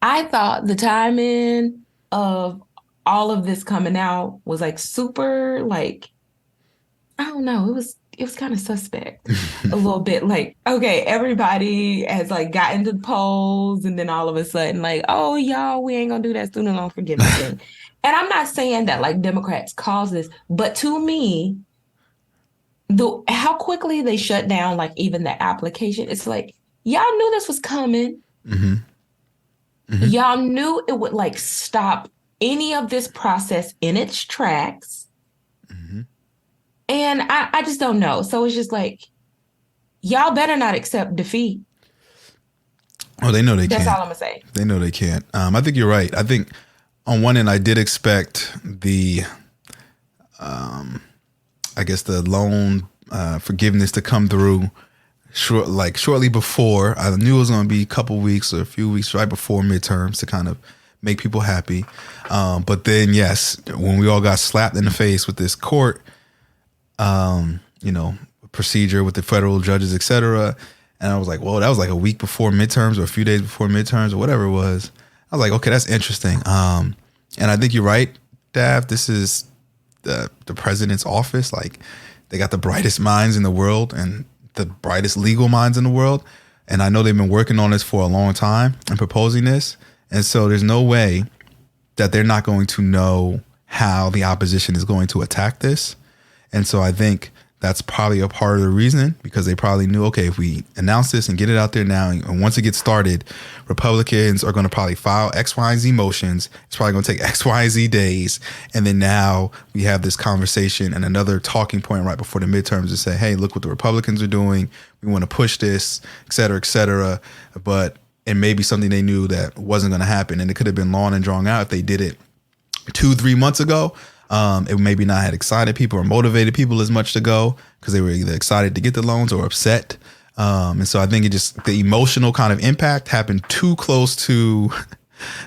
I thought the timing of all of this coming out was like super, like, I don't know, it was kind of suspect a little bit. Like, okay, everybody has like gotten to the polls, and then all of a sudden, like, oh, y'all, we ain't gonna do that student loan forgiveness thing. And I'm not saying that like Democrats caused this, but to me, how quickly they shut down like even the application, it's like, y'all knew this was coming. Y'all knew it would like stop any of this process in its tracks. And I just don't know. So it's just like, y'all better not accept defeat. Oh, they know they can't. That's all I'm going to say. They know they can't. I think you're right. I think on one end, I did expect the loan forgiveness to come through shortly before. I knew it was going to be a couple weeks or a few weeks right before midterms to kind of make people happy. But then, yes, when we all got slapped in the face with this court, procedure with the federal judges, et cetera. And I was like, whoa, that was like a week before midterms or a few days before midterms or whatever it was. I was like, okay, that's interesting. And I think you're right, Dav. This is the president's office. Like, they got the brightest minds in the world and the brightest legal minds in the world. And I know they've been working on this for a long time and proposing this. And so there's no way that they're not going to know how the opposition is going to attack this. And so I think that's probably a part of the reason, because they probably knew, okay, if we announce this and get it out there now, and once it gets started, Republicans are going to probably file X, Y, and Z motions. It's probably going to take X, Y, and Z days. And then now we have this conversation and another talking point right before the midterms to say, hey, look what the Republicans are doing. We want to push this, et cetera, et cetera. But it may be something they knew that wasn't going to happen. And it could have been long and drawn out if they did it 2-3 months ago. It maybe not had excited people or motivated people as much to go, because they were either excited to get the loans or upset And so I think the emotional kind of impact happened too close to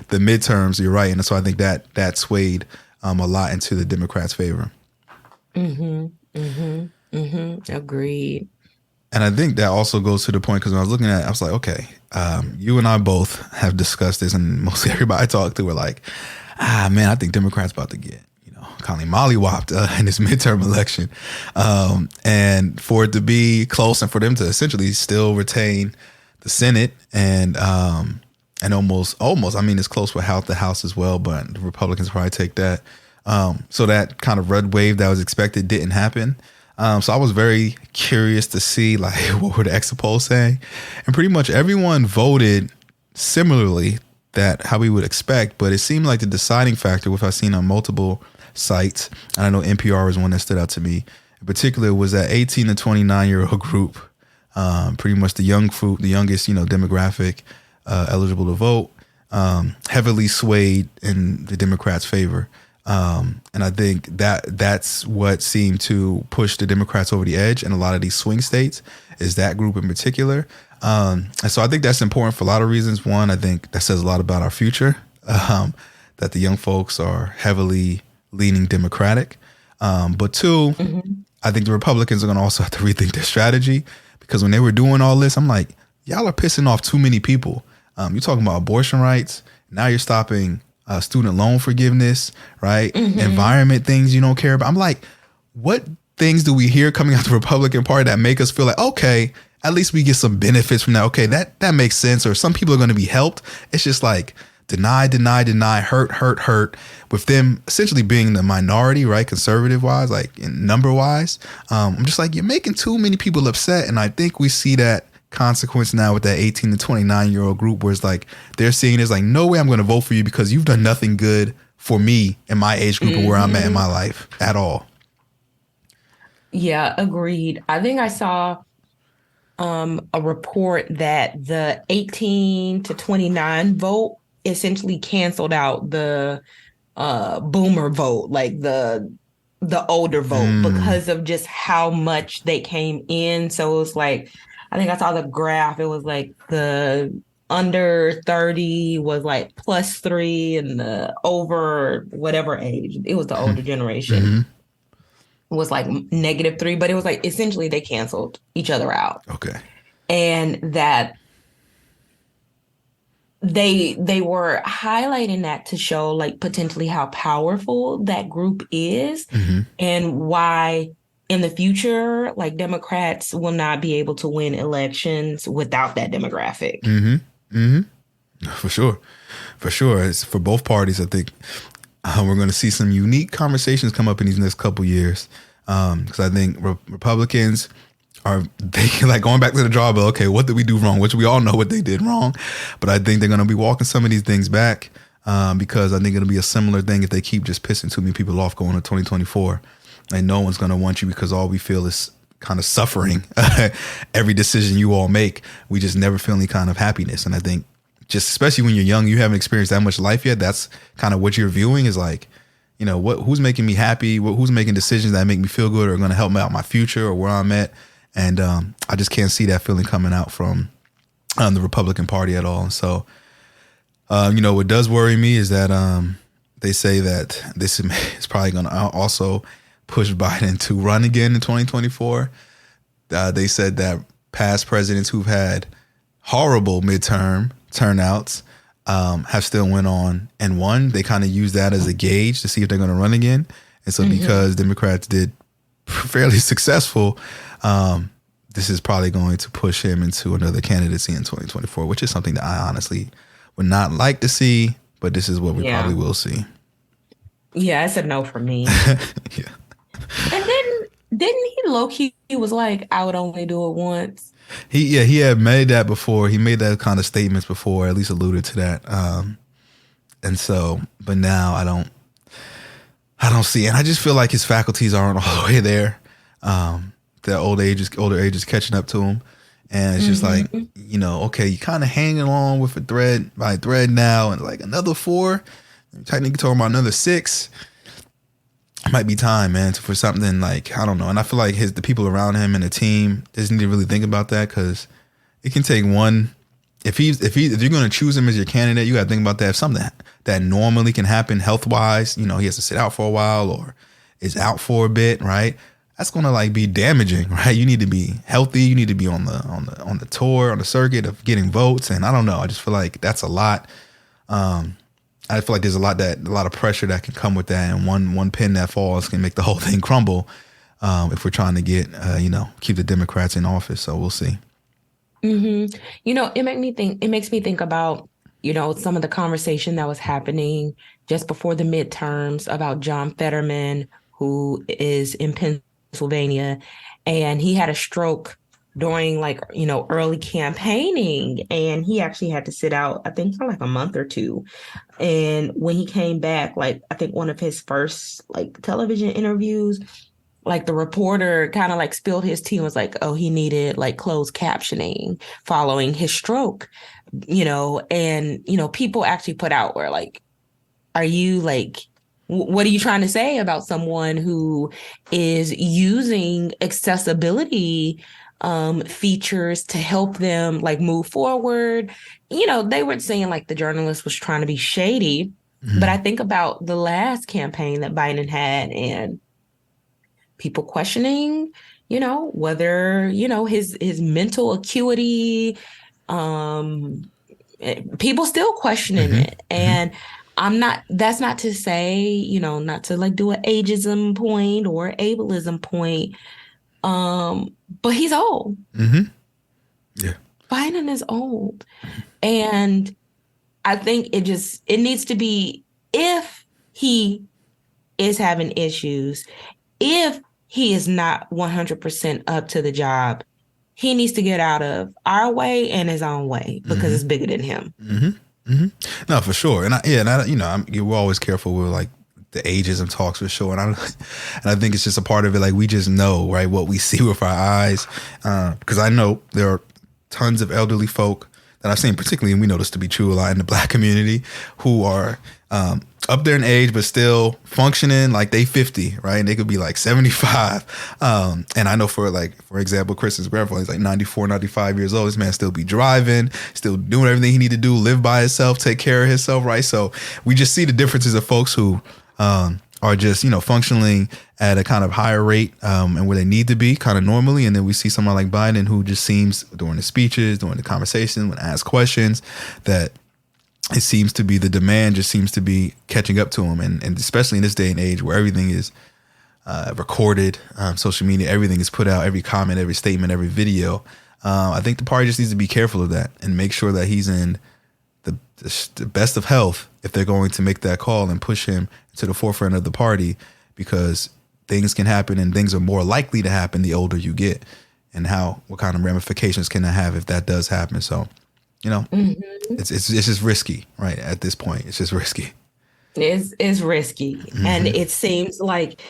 the midterms. You're right. And so I think that swayed a lot into the Democrats' favor. Agreed. And I think that also goes to the point, because when I was looking at it, I was like, okay, you and I both have discussed this, and mostly everybody I talked to were like, man, I think Democrats about to get, kind of mollywopped in this midterm election. And for it to be close and for them to essentially still retain the Senate and almost, I mean, it's close with the House as well, but the Republicans probably take that. So that kind of red wave that was expected didn't happen. So I was very curious to see like what were the exit polls saying, and pretty much everyone voted similarly that how we would expect. But it seemed like the deciding factor, which I've seen on multiple sites, and I know NPR was one that stood out to me in particular, was that 18 to 29-year-old group, pretty much the youngest, demographic eligible to vote, heavily swayed in the Democrats' favor. And I think that's what seemed to push the Democrats over the edge in a lot of these swing states, is that group in particular. And so I think that's important for a lot of reasons. One, I think that says a lot about our future, that the young folks are heavily leaning Democratic. But two, I think the Republicans are going to also have to rethink their strategy, because when they were doing all this, I'm like, y'all are pissing off too many people. You're talking about abortion rights. Now you're stopping student loan forgiveness, right? Environment things you don't care about. I'm like, what things do we hear coming out the Republican Party that make us feel like, okay, at least we get some benefits from that. Okay, that makes sense. Or some people are going to be helped. It's just like deny, hurt, with them essentially being the minority, right? Conservative wise, like in number wise. I'm just like, you're making too many people upset. And I think we see that consequence now with that 18 to 29-year-old group, where it's like they're seeing it's like, no way I'm going to vote for you because you've done nothing good for me in my age group or where I'm at in my life at all. Yeah, agreed. I think I saw a report that the 18 to 29 vote essentially canceled out the boomer vote, like the older vote, because of just how much they came in. So it was like, I think I saw the graph. It was like the under 30 was like +3, and the over whatever age, it was the older generation, was like -3. But it was like essentially they canceled each other out. Okay. And that they were highlighting that to show like potentially how powerful that group is, and why in the future, like Democrats will not be able to win elections without that demographic. For sure. It's for both parties. I think we're going to see some unique conversations come up in these next couple years. Because I think Republicans are thinking, like, going back to the drawbell. Okay, what did we do wrong? Which we all know what they did wrong. But I think they're going to be walking some of these things back, because I think it'll be a similar thing if they keep just pissing too many people off going to 2024. And no one's going to want you because all we feel is kind of suffering. Every decision you all make, we just never feel any kind of happiness. And I think just especially when you're young, you haven't experienced that much life yet. That's kind of what you're viewing is like, who's making me happy? Who's making decisions that make me feel good or are going to help me out my future or where I'm at? And I just can't see that feeling coming out from the Republican Party at all. And so, what does worry me is that they say that this is probably going to also push Biden to run again in 2024. They said that past presidents who've had horrible midterm turnouts have still went on and won. They kind of use that as a gauge to see if they're going to run again. And so because Democrats did fairly successful, this is probably going to push him into another candidacy in 2024, which is something that I honestly would not like to see, but this is what we probably will see. Yeah, it's a no for me. Yeah. And then didn't he low-key, he was like, I would only do it once. He had made that before. He made that kind of statements before, at least alluded to that. And so, but now I don't see it. And I just feel like his faculties aren't all the way there. The older age is catching up to him. And it's just like, okay, you kind of hanging along with a thread by thread now, and like another 4, technically talking about another 6. might be time, man, for something like, I don't know. And I feel like the people around him and the team just need to really think about that, because it can take one. If you're going to choose him as your candidate, you got to think about that. If something that normally can happen health wise, he has to sit out for a while or is out for a bit, right? That's going to be damaging, right? You need to be healthy. You need to be on the tour, on the circuit of getting votes. And I don't know. I just feel like that's a lot. I feel like there's a lot of pressure that can come with that, and one pin that falls can make the whole thing crumble. If we're trying to get keep the Democrats in office, so we'll see. Mm-hmm. It makes me think about some of the conversation that was happening just before the midterms about John Fetterman, who is in Pennsylvania, and he had a stroke during early campaigning, and he actually had to sit out, I think, for a month or two. And when he came back, I think one of his first television interviews, the reporter kind of spilled his tea and was like, oh, he needed closed captioning following his stroke, and people actually put out where are you what are you trying to say about someone who is using accessibility features to help them move forward? They were saying the journalist was trying to be shady, but I think about the last campaign that Biden had and people questioning, whether, his mental acuity, people still questioning it. And that's not to say, not to do an ageism point or ableism point. But he's old. Yeah. Biden is old. And I think it needs to be, if he is having issues, if he is not 100% up to the job, he needs to get out of our way and his own way, because it's bigger than him. No, for sure. We're always careful with the ageism talks, for sure. And I think it's just a part of it. We just know, right, what we see with our eyes. Because I know there are tons of elderly folk that I've seen, particularly, and we know this to be true a lot in the Black community, who are up there in age, but still functioning like they 50, right? And they could be 75. And I know for example, Kristen's grandfather, he's 94, 95 years old. This man still be driving, still doing everything he need to do, live by himself, take care of himself, right? So we just see the differences of folks who are just, functioning at a kind of higher rate and where they need to be kind of normally. And then we see someone like Biden, who just seems, during the speeches, during the conversation, when asked questions, that it seems to be the demand just seems to be catching up to him. And especially in this day and age where everything is recorded, social media, everything is put out, every comment, every statement, every video. I think the party just needs to be careful of that and make sure that he's in the best of health if they're going to make that call and push him to the forefront of the party, because things can happen and things are more likely to happen the older you get, and what kind of ramifications can that have if that does happen. So, it's just risky, right? At this point, it's just risky. It's risky. And it seems like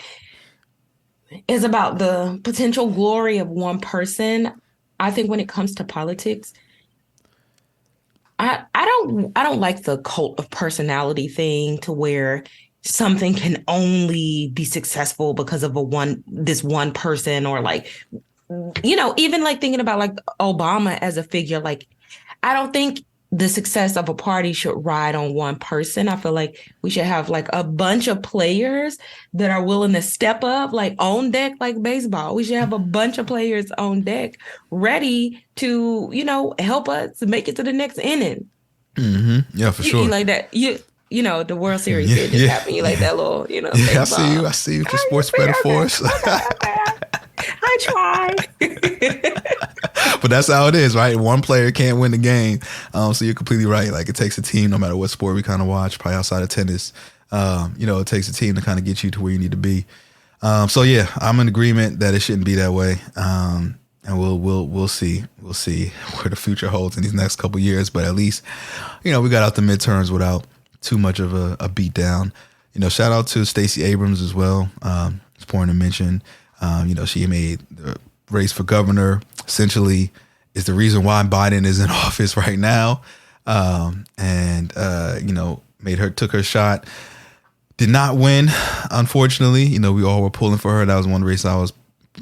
it's about the potential glory of one person. I think when it comes to politics, I don't like the cult of personality thing, to where something can only be successful because of this one person, or even thinking about Obama as a figure. I don't think the success of a party should ride on one person. I feel like we should have a bunch of players that are willing to step up, on deck, like baseball. We should have a bunch of players on deck ready to, help us make it to the next inning. Yeah, for sure. You like that. The World Series did just happen. You like that little, Yeah, I see you. The sports metaphors. I tried. But that's how it is, right? One player can't win the game. So you're completely right. It takes a team, no matter what sport we kind of watch, probably outside of tennis. It takes a team to kind of get you to where you need to be. So yeah, I'm in agreement that it shouldn't be that way. And we'll see. We'll see where the future holds in these next couple of years. But at least, we got out the midterms without too much of a beat down. Shout out to Stacey Abrams as well. It's important to mention. She made the race for governor, essentially is the reason why Biden is in office right now. Took her shot. did not win, unfortunately. You know, we all were pulling for her. That was one race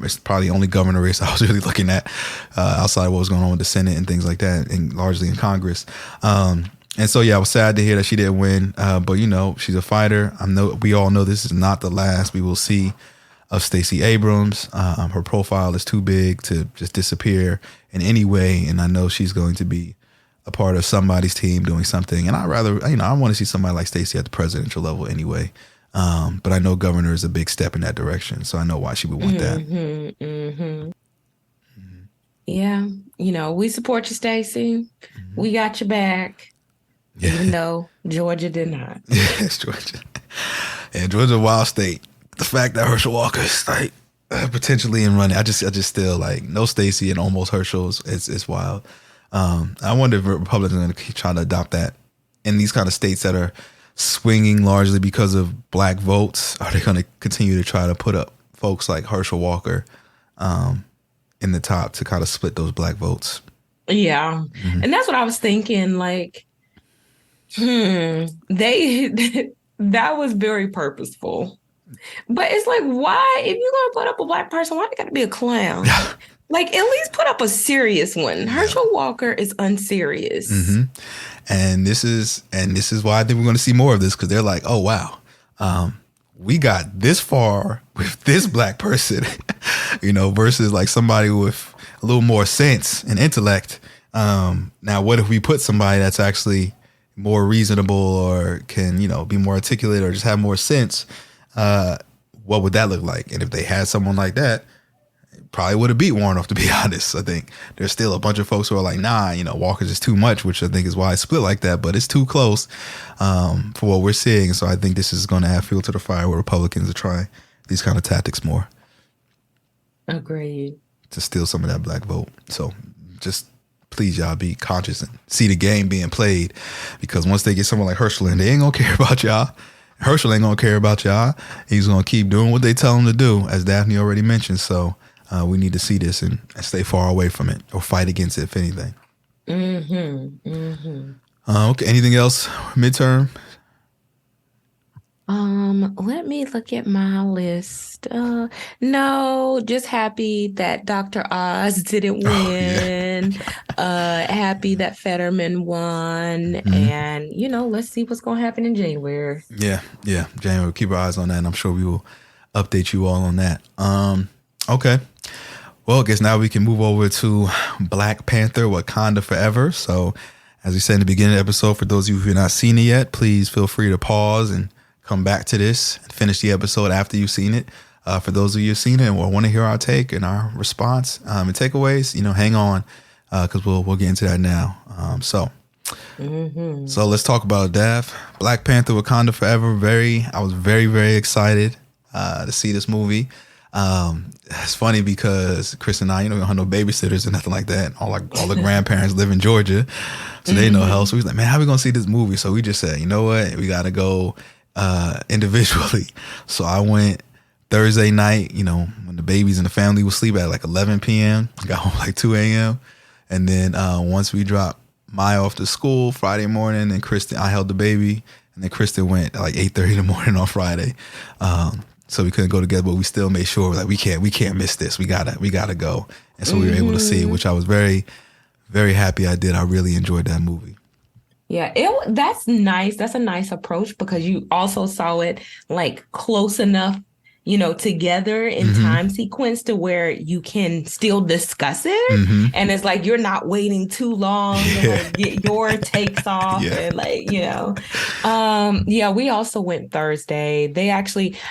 it's probably the only governor race I was really looking at outside of what was going on with the Senate and things like that, and largely in Congress. And so, yeah, I was sad to hear that she didn't win. But, you know, she's a fighter. We all know this is not the last we will see of Stacey Abrams. Her profile is too big to just disappear in any way. And I know she's going to be a part of somebody's team doing something. And I want to see somebody like Stacey at the presidential level anyway. But I know governor is a big step in that direction. So I know why she would want that. Yeah. You know, we support you, Stacey. We got your back. Yeah. Even though Georgia did not. Yes, Georgia. And Georgia, a wild state. The fact that Herschel Walker is like potentially in running, I just still like no Stacey and almost Herschel's. It's wild. I wonder if Republicans are going to try to adopt that in these kind of states that are swinging largely because of black votes. Are they going to continue to try to put up folks like Herschel Walker in the top to kind of split those black votes? Yeah, and that's what I was thinking. Like, that was very purposeful. But it's like, why, if you're going to put up a black person, why you got to be a clown? Like, at least put up a serious one. Herschel Walker is unserious. And this is why I think we're going to see more of this, because they're like, oh, wow, we got this far with this black person, you know, versus like somebody with a little more sense and intellect. Now, what if we put somebody that's actually more reasonable or can, you know, be more articulate or just have more sense? What would that look like? And if they had someone like that, it probably would have beat Warnoff, to be honest. I think there's still a bunch of folks who are like, nah, you know, Walker's is too much, which I think is why it's split like that, but it's too close for what we're seeing. So I think this is going to add fuel to the fire where Republicans are trying these kind of tactics more. Agreed. To steal some of that black vote. So just please, y'all, be conscious and see the game being played, because once they get someone like Herschel in, they ain't going to care about y'all. Herschel ain't going to care about y'all. He's going to keep doing what they tell him to do, as Daphne already mentioned. So we need to see this and stay far away from it or fight against it, if anything. Okay. Anything else? Midterm? Let me look at my list. No, just happy that Dr. Oz didn't win. Happy that Fetterman won. And, you know, let's see what's going to happen in January. Yeah. January, we'll keep our eyes on that, and I'm sure we will update you all on that. Okay. Well, I guess now we can move over to Black Panther, Wakanda Forever. So, as we said in the beginning of the episode, for those of you who have not seen it yet, please feel free to pause and come back to this and finish the episode after you've seen it. For those of you who've seen it and want to hear our take and our response and takeaways, you know, hang on, because we'll get into that now. So let's talk about it, Dav. Black Panther, Wakanda Forever. I was very, very excited to see this movie. It's funny because Chris and I, you know, we don't have no babysitters or nothing like that. All the grandparents live in Georgia, so they know hell. So we was like, man, how we gonna see this movie? So we just said, you know what, we gotta go individually. So I went Thursday night, you know, when the babies and the family would sleep at like 11 p.m. Got home like 2 a.m. And then once we dropped Maya off to school Friday morning, and Kristen, I held the baby, and then Kristen went at like 8:30 in the morning on Friday. So we couldn't go together, but we still made sure like we can't miss this. We gotta go. And so we were able to see it, which I was very, very happy I did. I really enjoyed that movie. Yeah, that's nice. That's a nice approach, because you also saw it like close enough, you know, together in time sequence to where you can still discuss it. And it's like you're not waiting too long to like get your takes off. And like, you know, we also went Thursday. I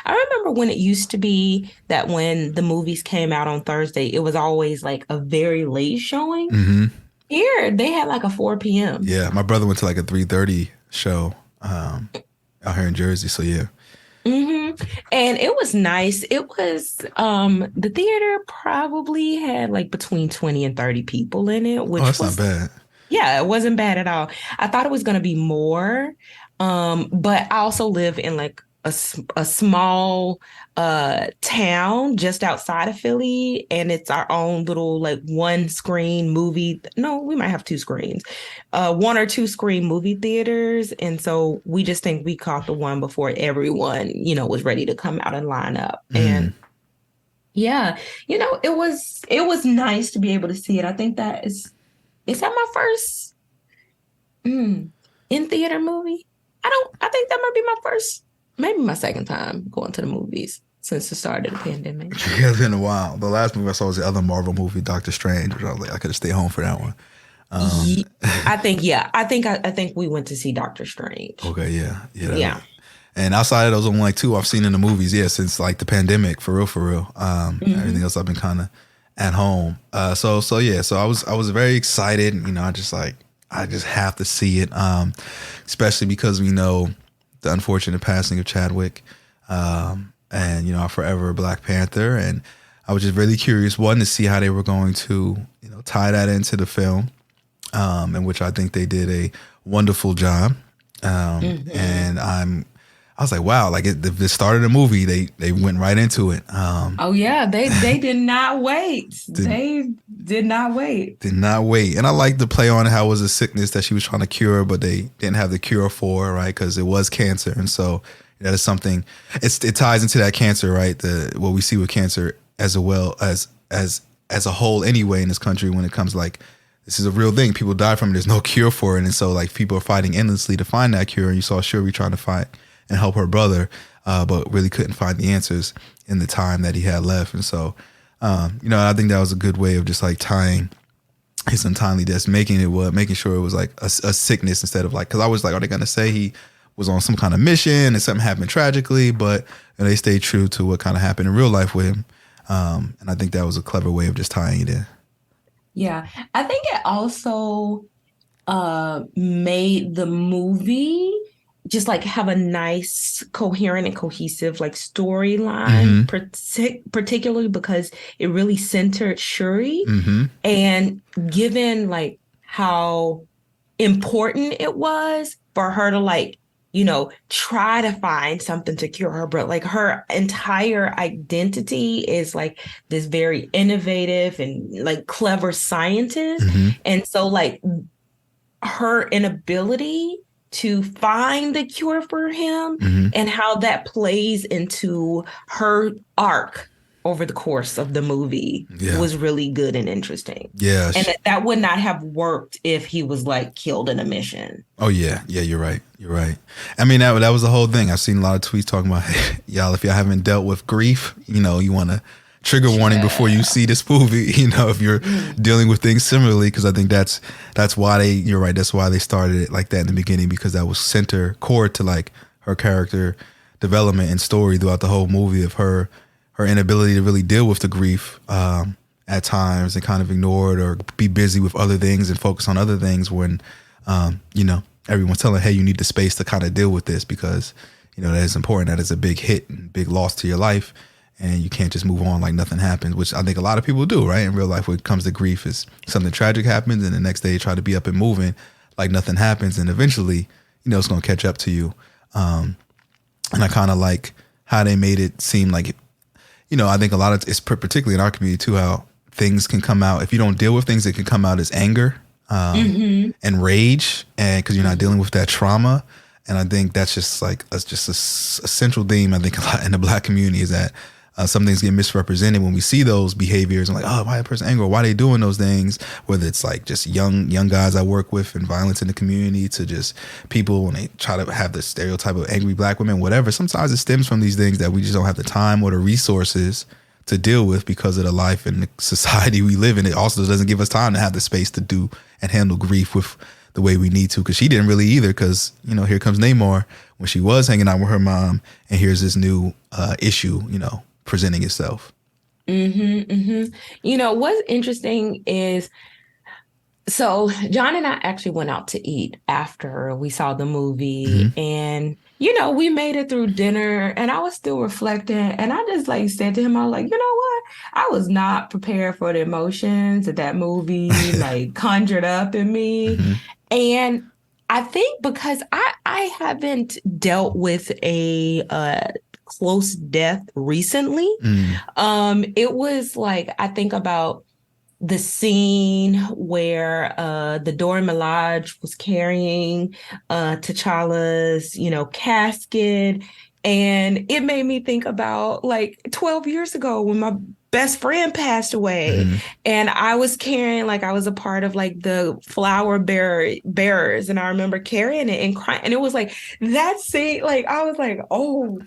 remember when it used to be that when the movies came out on Thursday, it was always like a very late showing. Here, they had like a 4 p.m. Yeah, my brother went to like a 3:30 show out here in Jersey. So yeah. And it was nice. It was the theater probably had like between 20 and 30 people in it, which that's not bad. Yeah, it wasn't bad at all. I thought it was going to be more, but I also live in like a small town just outside of Philly, and it's our own little like one screen movie. No, we might have two screens, one or two screen movie theaters, and so we just think we caught the one before everyone, was ready to come out and line up. And yeah, it was nice to be able to see it. I think that is that my first in theater movie? I think that might be my first, maybe my second time going to the movies since the start of the pandemic. Yeah, it's been a while. The last movie I saw was the other Marvel movie, Doctor Strange, which I was like, I could have stayed home for that one. I think we went to see Doctor Strange. Okay, yeah. Yeah. And outside of those, only like two I've seen in the movies, since like the pandemic, for real. Everything else I've been kind of at home. So I was very excited. I just have to see it, especially because we know the unfortunate passing of Chadwick, and our forever Black Panther. And I was just really curious, one, to see how they were going to, tie that into the film, in which I think they did a wonderful job. And I was like, wow, like the start of the movie, they went right into it. Oh yeah, they did not wait. They did not wait. Did not wait. And I like the play on how it was a sickness that she was trying to cure, but they didn't have the cure for, right? Because it was cancer. And so that is something, it ties into that cancer, right? What we see with cancer as well as a whole anyway in this country, when it comes like, this is a real thing. People die from it. There's no cure for it. And so like people are fighting endlessly to find that cure. And you saw Shuri trying to fight and help her brother, but really couldn't find the answers in the time that he had left. And so, I think that was a good way of just like tying his untimely death, making sure it was like a sickness instead of like, because I was like, are they going to say he was on some kind of mission and something happened tragically? But they stayed true to what kind of happened in real life with him. And I think that was a clever way of just tying it in. Yeah, I think it also made the movie just like have a nice, coherent and cohesive like storyline, particularly because it really centered Shuri, and given like how important it was for her to like, try to find something to cure her, but like her entire identity is like this very innovative and like clever scientist. And so like her inability to find the cure for him and how that plays into her arc over the course of the movie was really good and interesting. Yeah. And that would not have worked if he was like killed in a mission. Oh yeah. Yeah, you're right. I mean, that was the whole thing. I've seen a lot of tweets talking about, hey, y'all, if y'all haven't dealt with grief, you want to trigger warning before you see this movie, if you're dealing with things similarly, because I think that's why you're right. That's why they started it like that in the beginning, because that was core to like her character development and story throughout the whole movie, of her inability to really deal with the grief at times, and kind of ignore it or be busy with other things and focus on other things when, everyone's telling her, hey, you need the space to kind of deal with this, because, that is important. That is a big hit and big loss to your life. And you can't just move on like nothing happened, which I think a lot of people do, right? In real life, when it comes to grief, is something tragic happens, and the next day you try to be up and moving like nothing happens. And eventually, it's going to catch up to you. And I kind of like how they made it seem like, I think a lot of it's particularly in our community too, how things can come out. If you don't deal with things, it can come out as anger and rage, and because you're not dealing with that trauma. And I think that's just like a central theme, I think, a lot in the Black community, is that some things get misrepresented when we see those behaviors. I'm like, oh, why that person angry? Why they doing those things? Whether it's like just young guys I work with and violence in the community, to just people when they try to have the stereotype of angry Black women, whatever. Sometimes it stems from these things that we just don't have the time or the resources to deal with because of the life and the society we live in. It also doesn't give us time to have the space to do and handle grief with the way we need to, because she didn't really either, because here comes Namor when she was hanging out with her mom, and here's this new issue presenting itself. What's interesting is, so John and I actually went out to eat after we saw the movie, and we made it through dinner, and I was still reflecting, and I just like said to him, I was like, you know what? I was not prepared for the emotions that movie like conjured up in me. And I think because I I haven't dealt with a close death recently. It was like, I think about the scene where the Dora Milaje was carrying T'Challa's, casket. And it made me think about like 12 years ago when my best friend passed away, and I was carrying, like, I was a part of like the bearers, and I remember carrying it and crying. And it was like that scene, like I was like, oh,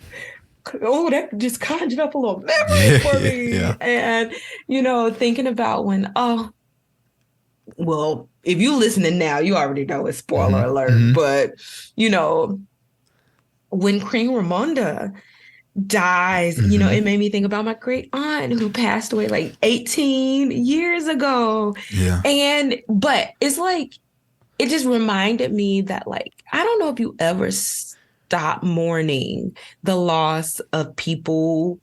that just conjured up a little memory for me. Yeah. And, thinking about when, well, if you listening now, you already know it's spoiler alert, but, when Queen Ramonda dies, it made me think about my great aunt who passed away like 18 years ago. Yeah. But it's like, it just reminded me that, like, I don't know if you ever stop mourning the loss of people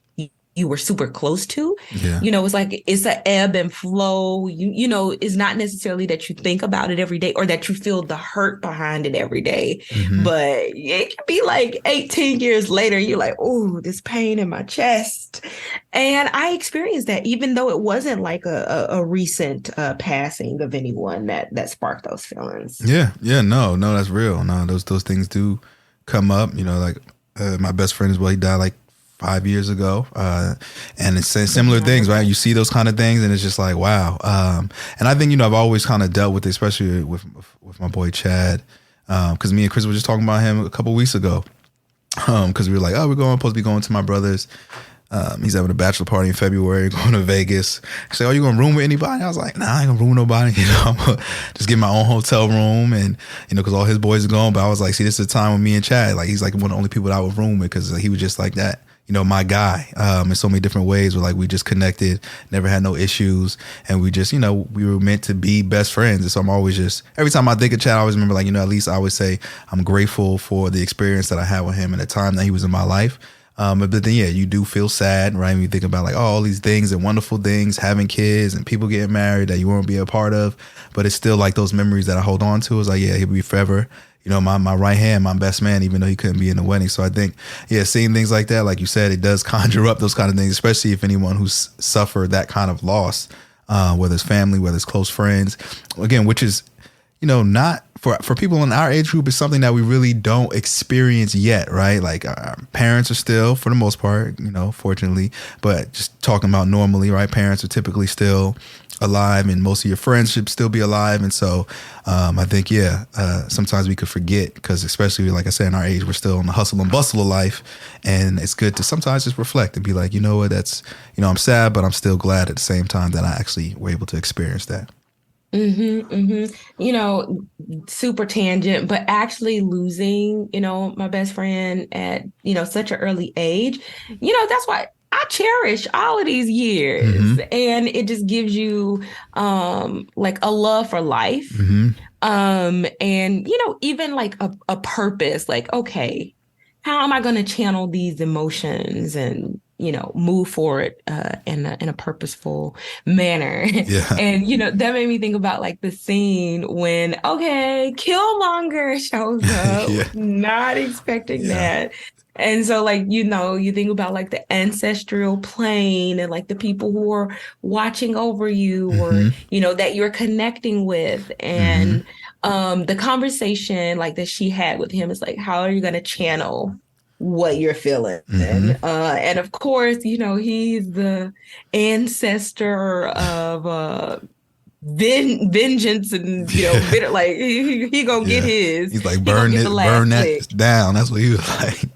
you were super close to. Yeah. It's like, it's an ebb and flow. It's not necessarily that you think about it every day or that you feel the hurt behind it every day. But it can be like 18 years later, you're like, oh, this pain in my chest. And I experienced that, even though it wasn't like a recent passing of anyone that sparked those feelings. Yeah. No, that's real. No, those things do come up. Like my best friend as well, he died like 5 years ago, and it's similar things, right? You see those kind of things, and it's just like, wow. And I think I've always kind of dealt with it, especially with my boy Chad, because me and Chris were just talking about him a couple weeks ago, because we were like, oh, we're supposed to be going to my brother's. He's having a bachelor party in February, going to Vegas. He's like, oh, you gonna room with anybody? I was like, nah, I ain't gonna room with nobody. I'm gonna just get my own hotel room, and because all his boys are gone. But I was like, see, this is the time with me and Chad. Like, he's like one of the only people that I would room with, because he was just like that. My guy, in so many different ways, where like we just connected, never had no issues, and we just, we were meant to be best friends. And so I'm always just, every time I think of Chad, I always remember, like, at least I always say I'm grateful for the experience that I had with him and the time that he was in my life. But then, you do feel sad, right? When you think about like, oh, all these things and wonderful things, having kids and people getting married that you won't be a part of, but it's still like those memories that I hold on to. It's like, he'll be forever. My right hand, my best man, even though he couldn't be in the wedding. So I think, seeing things like that, like you said, it does conjure up those kind of things, especially if anyone who's suffered that kind of loss, whether it's family, whether it's close friends, again, which is, not for people in our age group, is something that we really don't experience yet, right? Like our parents are still, for the most part, fortunately, but just talking about normally, right? Parents are typically still alive, and most of your friends should still be alive. And so I think, sometimes we could forget, because especially, like I said, in our age, we're still in the hustle and bustle of life. And it's good to sometimes just reflect and be like, you know what, that's, I'm sad, but I'm still glad at the same time that I actually were able to experience that. Super tangent, but actually losing, my best friend at, such an early age, that's why I cherish all of these years, and it just gives you like a love for life. And even like a purpose, like, okay, how am I going to channel these emotions and move forward in a purposeful manner. Yeah. And that made me think about like the scene when Killmonger shows up, not expecting that. And so, like, you think about like the ancestral plane and like the people who are watching over you, or, that you're connecting with. And the conversation like that she had with him is like, how are you going to channel what you're feeling? And of course, he's the ancestor of vengeance, and bitter, like he gonna get his. He's like, burn that down. That's what he was like.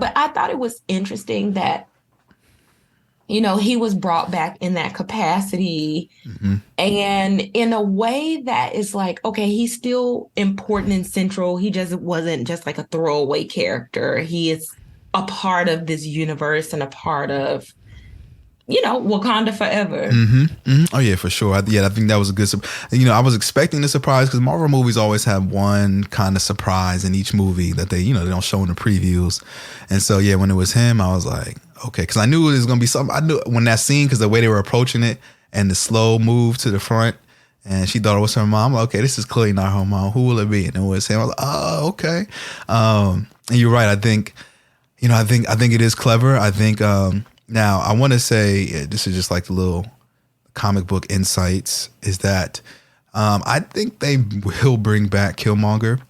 But I thought it was interesting that he was brought back in that capacity, and in a way that is like, okay, he's still important and central. He just wasn't just like a throwaway character. He is a part of this universe and a part of Wakanda forever. Oh yeah, for sure. I think that was a good. I was expecting the surprise, because Marvel movies always have one kind of surprise in each movie that they don't show in the previews. And so when it was him, I was like, okay, because I knew it was gonna be something. I knew when that scene, because the way they were approaching it and the slow move to the front, And she thought it was her mom. Okay, this is clearly not her mom. Who will it be? And it was him. I was like, oh, okay. And you're right. I think it is clever. I think now I want to say this is just like the little comic book insights is that I think they will bring back Killmonger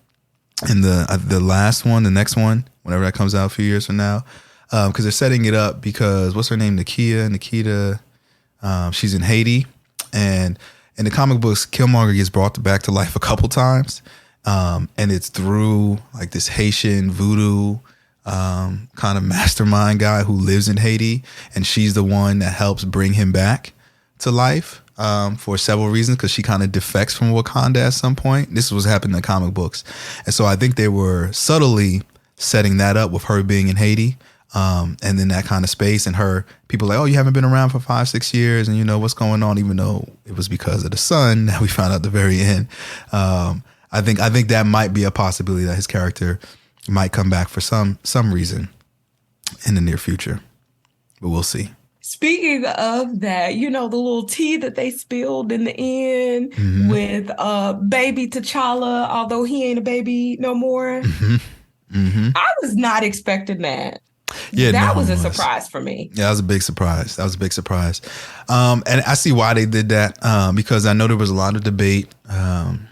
in the last one, the next one, whenever that comes out a few years from now, because they're setting it up because what's her name? Nikita. She's in Haiti, and in the comic books, Killmonger gets brought back to life a couple times, and it's through like this Haitian voodoo kind of mastermind guy who lives in Haiti, and she's the one that helps bring him back to life for several reasons, because she kind of defects from Wakanda at some point. This was happening in the comic books, and so I think they were subtly setting that up with her being in Haiti. And then that kind of space, and her people like, oh, you haven't been around for 5-6 years, and you know what's going on, even though it was because of the son that we found out at the very end. I think that might be a possibility that his character might come back for some reason in the near future, but we'll see. Speaking of that, the little tea that they spilled in the end with baby T'Challa, although he ain't a baby no more. I was not expecting that. Yeah, that was a surprise for me. Yeah, that was a big surprise. And I see why they did that, because I know there was a lot of debate on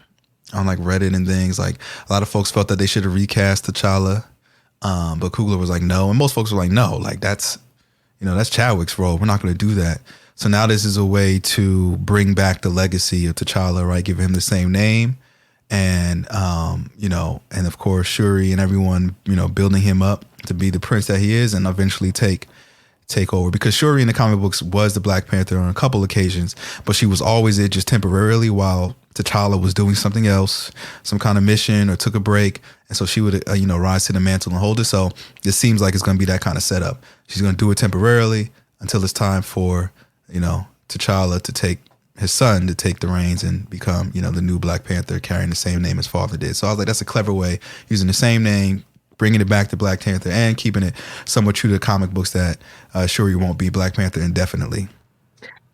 like Reddit and things. Like a lot of folks felt that they should have recast T'Challa, but Coogler was like, no. And most folks were like, no, like that's Chadwick's role. We're not going to do that. So now this is a way to bring back the legacy of T'Challa, right? Give him the same name. And, and of course, Shuri and everyone, building him up to be the prince that he is and eventually take over. Because Shuri in the comic books was the Black Panther on a couple occasions, but she was always it just temporarily while T'Challa was doing something else, some kind of mission or took a break. And so she would, rise to the mantle and hold it. So it seems like it's going to be that kind of setup. She's going to do it temporarily until it's time for, T'Challa to take his son to take the reins and become, the new Black Panther carrying the same name his father did. So I was like, that's a clever way, using the same name, bringing it back to Black Panther and keeping it somewhat true to the comic books that Shuri won't be Black Panther indefinitely.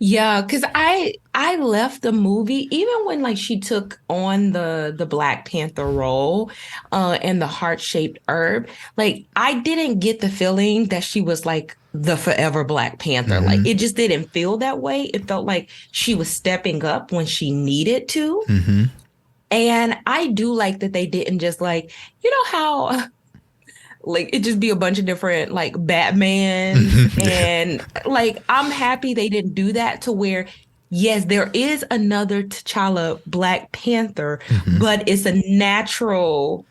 Yeah, because I left the movie, even when like she took on the Black Panther role and the heart-shaped herb, like I didn't get the feeling that she was like the forever Black Panther. Like it just didn't feel that way. It felt like she was stepping up when she needed to. And I do like that they didn't just like, how like it just be a bunch of different like Batman and like I'm happy they didn't do that to where yes, there is another T'Challa Black Panther, but it's a natural,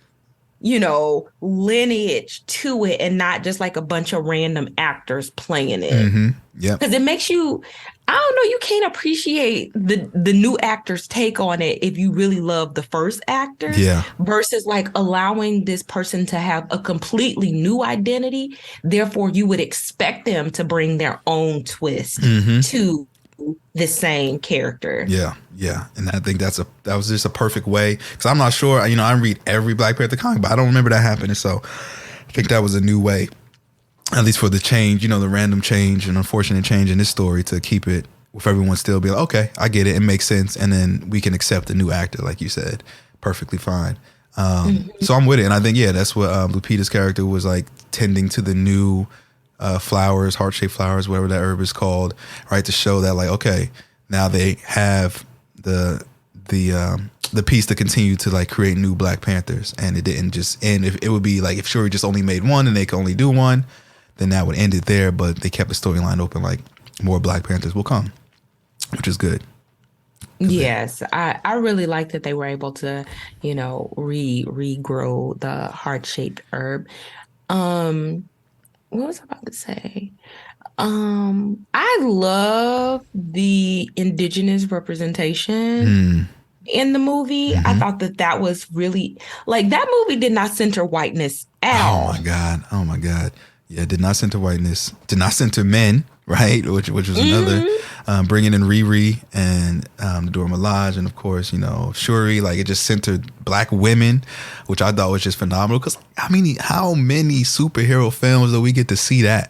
lineage to it and not just like a bunch of random actors playing it. Yeah. Because it makes you, I don't know, you can't appreciate the new actor's take on it if you really love the first actor. Yeah. Versus like allowing this person to have a completely new identity. Therefore, you would expect them to bring their own twist to the same character. Yeah. And I think that was just a perfect way. Because I'm not sure, I read every Black Panther comic, but I don't remember that happening. So I think that was a new way, at least for the change, the random change and unfortunate change in this story, to keep it with everyone still be like, okay, I get it. It makes sense. And then we can accept a new actor, like you said, perfectly fine. So I'm with it. And I think, that's what Lupita's character was like, tending to the new flowers, heart-shaped flowers, whatever that herb is called, right? To show that like, okay, now they have the piece to continue to like create new Black Panthers. And it didn't just end. If it would be like if Shuri just only made one and they could only do one, then that would end it there. But they kept the storyline open, like more Black Panthers will come, which is good. Yes, I really like that they were able to, regrow the heart-shaped herb. What was I about to say? I love the indigenous representation in the movie. I thought that was really like that movie did not center whiteness at all. Oh my God. Yeah, did not center whiteness. Did not center men, right? Which was another bringing in Riri and the Dora Milaje, and of course, Shuri. Like it just centered Black women, which I thought was just phenomenal. Because how many superhero films do we get to see that?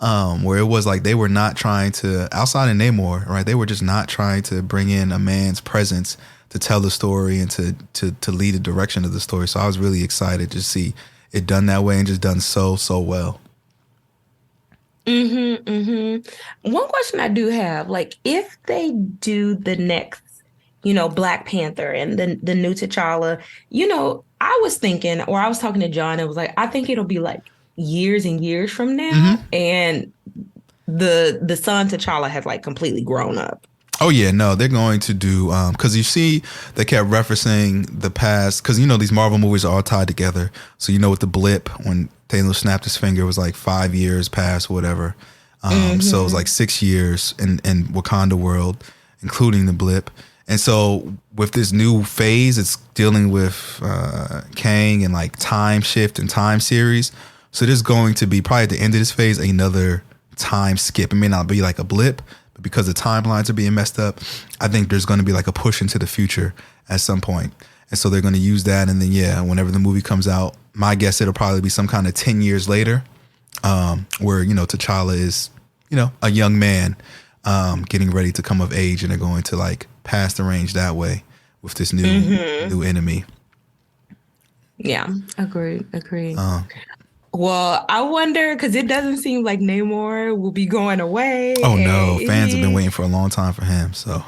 where it was like they were not trying to, outside of Namor, right? They were just not trying to bring in a man's presence to tell the story and to lead the direction of the story. So I was really excited to see it done that way and just done so well. One question I do have, like, if they do the next, Black Panther and the new T'Challa, I was thinking, or I was talking to John, it was like, I think it'll be like years and years from now, and the son T'Challa has like completely grown up. Oh yeah, no, they're going to do, because you see, they kept referencing the past, because these Marvel movies are all tied together. So with the blip, when Thanos snapped his finger, it was like 5 years past, whatever. So it was like 6 years in Wakanda world, including the blip. And so with this new phase, it's dealing with Kang and like time shift and time series. So there's going to be probably at the end of this phase another time skip. It may not be like a blip, but because the timelines are being messed up, I think there's going to be like a push into the future at some point. And so they're going to use that. And then, whenever the movie comes out, my guess it'll probably be some kind of 10 years later, where, T'Challa is, a young man getting ready to come of age, and they're going to like pass the range that way with this new enemy. Yeah, agreed. Well, I wonder, because it doesn't seem like Namor will be going away. Oh no, fans have been waiting for a long time for him. So,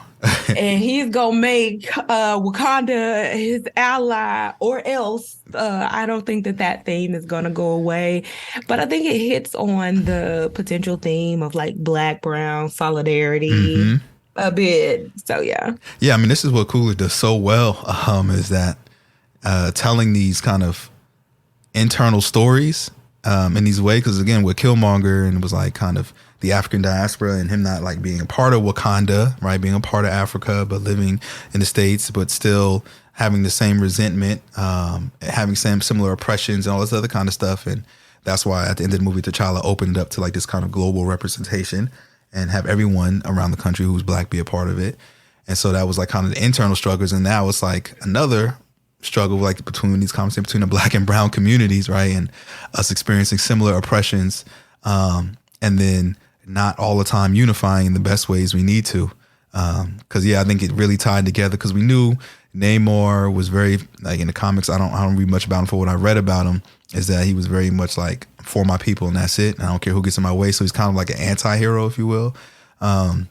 and he's gonna make Wakanda his ally, or else I don't think that theme is gonna go away. But I think it hits on the potential theme of like Black-Brown solidarity a bit. So yeah. I mean, this is what Coogler does so well. Is that telling these kind of internal stories in these ways, because again with Killmonger, and it was like kind of the African diaspora and him not like being a part of Wakanda, right, being a part of Africa but living in the States, but still having the same resentment, having same similar oppressions and all this other kind of stuff. And that's why at the end of the movie T'Challa opened up to like this kind of global representation and have everyone around the country who's Black be a part of it. And so that was like kind of the internal struggles, and now it's like another struggle like between these conversations between the Black and brown communities, right, and us experiencing similar oppressions, and then not all the time unifying in the best ways we need to, because I think it really tied together, because we knew Namor was very, like in the comics, I don't read much about him, for what I read about him is that he was very much like for my people and that's it, and I don't care who gets in my way. So he's kind of like an anti-hero, if you will, and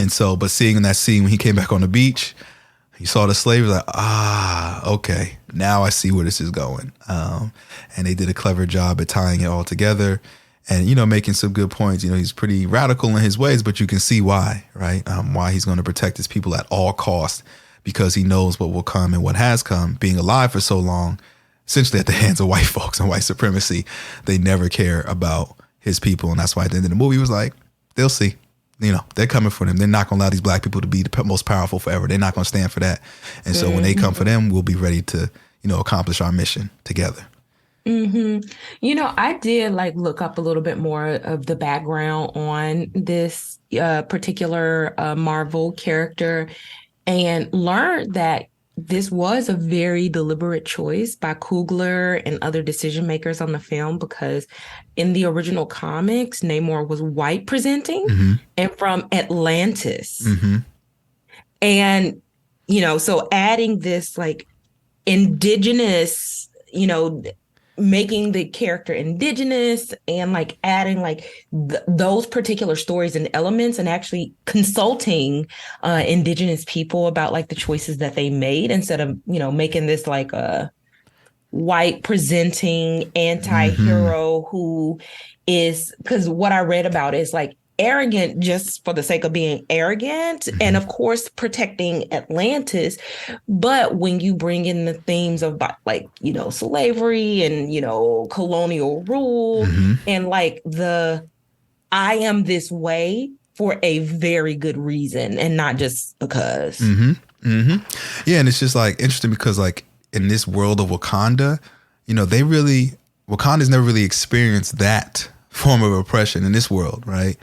so but seeing in that scene when he came back on the beach, he saw the slave, was like, okay, now I see where this is going. And they did a clever job at tying it all together and, making some good points. He's pretty radical in his ways, but you can see why, right? Why he's going to protect his people at all costs, because he knows what will come and what has come. Being alive for so long, essentially at the hands of white folks and white supremacy, they never care about his people. And that's why at the end of the movie, he was like, they'll see. They're coming for them. They're not going to allow these Black people to be the most powerful forever. They're not going to stand for that. And so when they come for them, we'll be ready to, accomplish our mission together. I did like look up a little bit more of the background on this particular Marvel character and learned that this was a very deliberate choice by Coogler and other decision makers on the film, because in the original comics, Namor was white presenting and from Atlantis. And, so adding this like indigenous, making the character indigenous and like adding like those particular stories and elements, and actually consulting indigenous people about like the choices that they made, instead of making this like a white presenting anti-hero who is, because what I read about is like arrogant just for the sake of being arrogant, and of course protecting Atlantis. But when you bring in the themes of like, slavery and, colonial rule and like I am this way for a very good reason and not just because. Yeah, and it's just like interesting because like in this world of Wakanda, Wakanda's never really experienced that form of oppression in this world, right?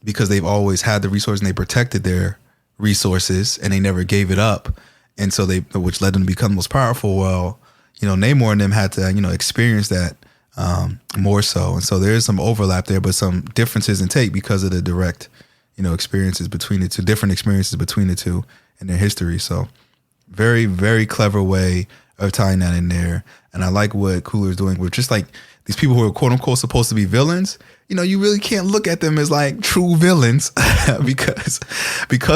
Because they've always had the resources and they protected their resources and they never gave it up. And so which led them to become the most powerful. Well, Namor and them had to, experience that more so. And so there is some overlap there, but some differences in take because of the direct, experiences between the two, different experiences between the two and their history. So very, very clever way of tying that in there. And I like what Cooler's doing with just like these people who are quote unquote supposed to be villains. You really can't look at them as like true villains because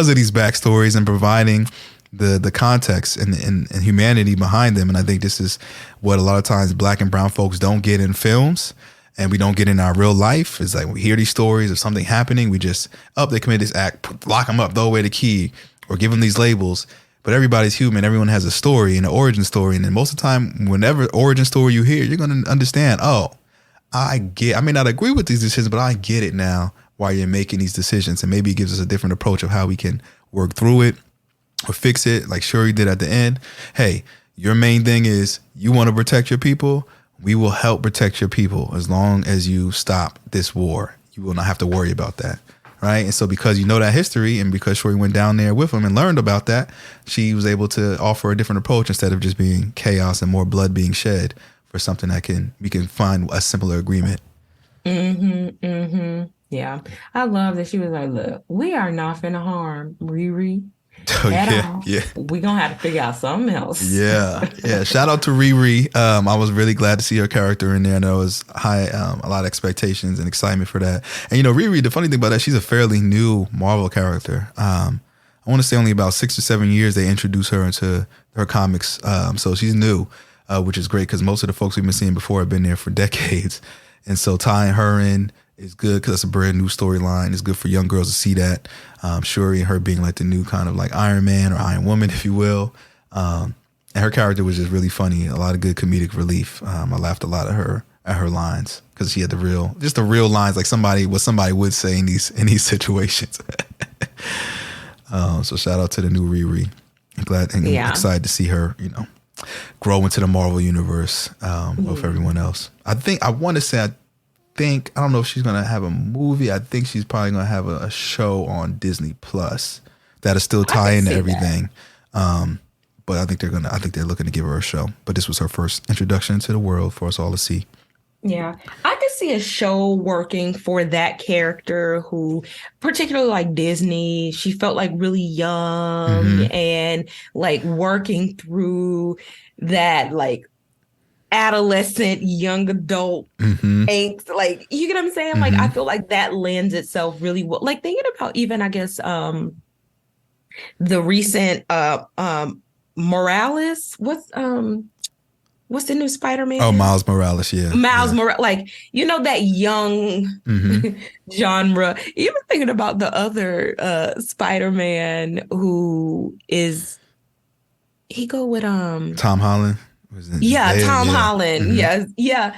of these backstories and providing the context and humanity behind them. And I think this is what a lot of times Black and brown folks don't get in films, and we don't get in our real life. It's like we hear these stories of something happening, we just, they committed this act, lock them up, throw away the key, or give them these labels. But everybody's human. Everyone has a story and an origin story. And then most of the time, whenever origin story you hear, you're going to understand, I may not agree with these decisions, but I get it now why you're making these decisions. And maybe it gives us a different approach of how we can work through it or fix it, like Shuri did at the end. Hey, your main thing is you want to protect your people. We will help protect your people as long as you stop this war. You will not have to worry about that. Right. And so because that history, and because Shuri went down there with him and learned about that, she was able to offer a different approach instead of just being chaos and more blood being shed for something that we can find a simpler agreement. Yeah. I love that she was like, look, we are not finna harm Riri. Yeah. We're going to have to figure out something else. Yeah. Shout out to Riri. I was really glad to see her character in there, and there was a lot of expectations and excitement for that. And Riri, the funny thing about that, she's a fairly new Marvel character. I want to say only about 6 or 7 years they introduced her into her comics. So she's new, which is great because most of the folks we've been seeing before have been there for decades. And so tying her in is good because it's a brand new storyline. It's good for young girls to see that. Shuri and her being like the new kind of like Iron Man or Iron Woman, if you will. And her character was just really funny. A lot of good comedic relief. I laughed a lot at her lines because she had the real lines like what somebody would say in these situations. So shout out to the new Riri. I'm glad and excited to see her, grow into the Marvel universe with everyone else. I don't know if she's gonna have a movie. I think she's probably gonna have a show on Disney Plus that'll still tie into everything. But I think they're looking to give her a show. But this was her first introduction to the world for us all to see. Yeah, I could see a show working for that character who, particularly like Disney, she felt like really young and like working through that like adolescent, young adult angst. Like, you get what I'm saying? Like, I feel like that lends itself really well. Like thinking about even, I guess, the recent Morales. What's the new Spider-Man? Oh, Miles Morales, yeah. Morales, like, that young genre. Even thinking about the other Spider-Man who is, he go with Tom Holland. Tom Holland. Yeah.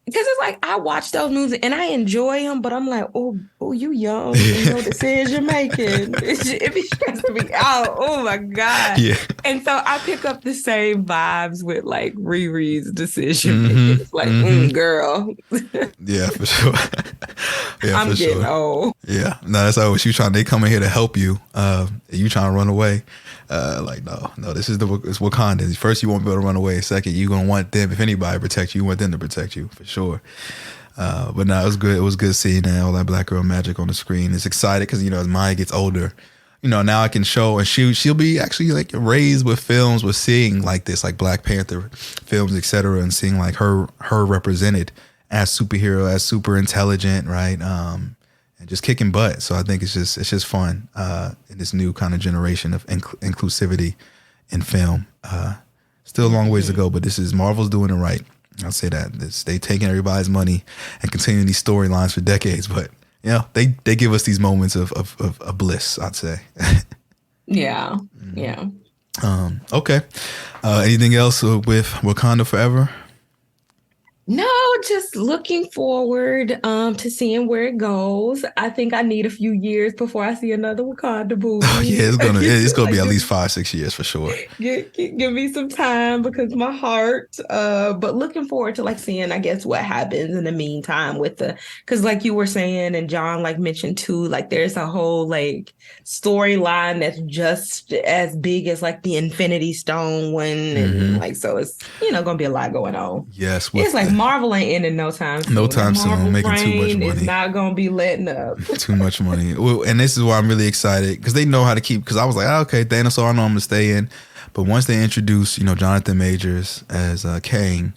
Because it's like I watch those movies and I enjoy them, but I'm like, oh, you young, the decisions you're making. It be stressing me out. Oh my God. Yeah. And so I pick up the same vibes with like Riri's decision. It's like, girl. Yeah, for sure. I'm getting old. Yeah. No, that's always they come in here to help you. You trying to run away. Like, no, it's Wakanda. First, you won't be able to run away. Second, you're going to want them, if anybody protect you want them to protect you, for sure. But no, it was good. It was good seeing all that Black girl magic on the screen. It's exciting because, as Maya gets older, now I can show, and she'll be actually like raised with films, with seeing like this, like Black Panther films, etc., and seeing like her represented as superhero, as super intelligent, right? And just kicking butt. So I think it's just fun in this new kind of generation of inclusivity in film. Still a long ways to go, but Marvel's doing it right. I'll say that. They taking everybody's money and continuing these storylines for decades, but they give us these moments of bliss, I'd say. Yeah. Okay. Anything else with Wakanda Forever? No, just looking forward to seeing where it goes. I think I need a few years before I see another Wakanda movie. Oh, yeah, it's gonna be at least 5-6 years for sure. Give me some time because my heart. But looking forward to like seeing, I guess, what happens in the meantime with because like you were saying and John like mentioned too, like there's a whole like storyline that's just as big as like the Infinity Stone one, and like so it's gonna be a lot going on. Yes, it's like Marvel ain't ending no time soon. No time soon. Marvel Making too much reign money. is not gonna be letting up. Too much money. Well, and this is why I'm really excited because they know how to keep. Because I was like, okay, Thanos, so I know I'm gonna stay in. But once they introduce, Jonathan Majors as Kang,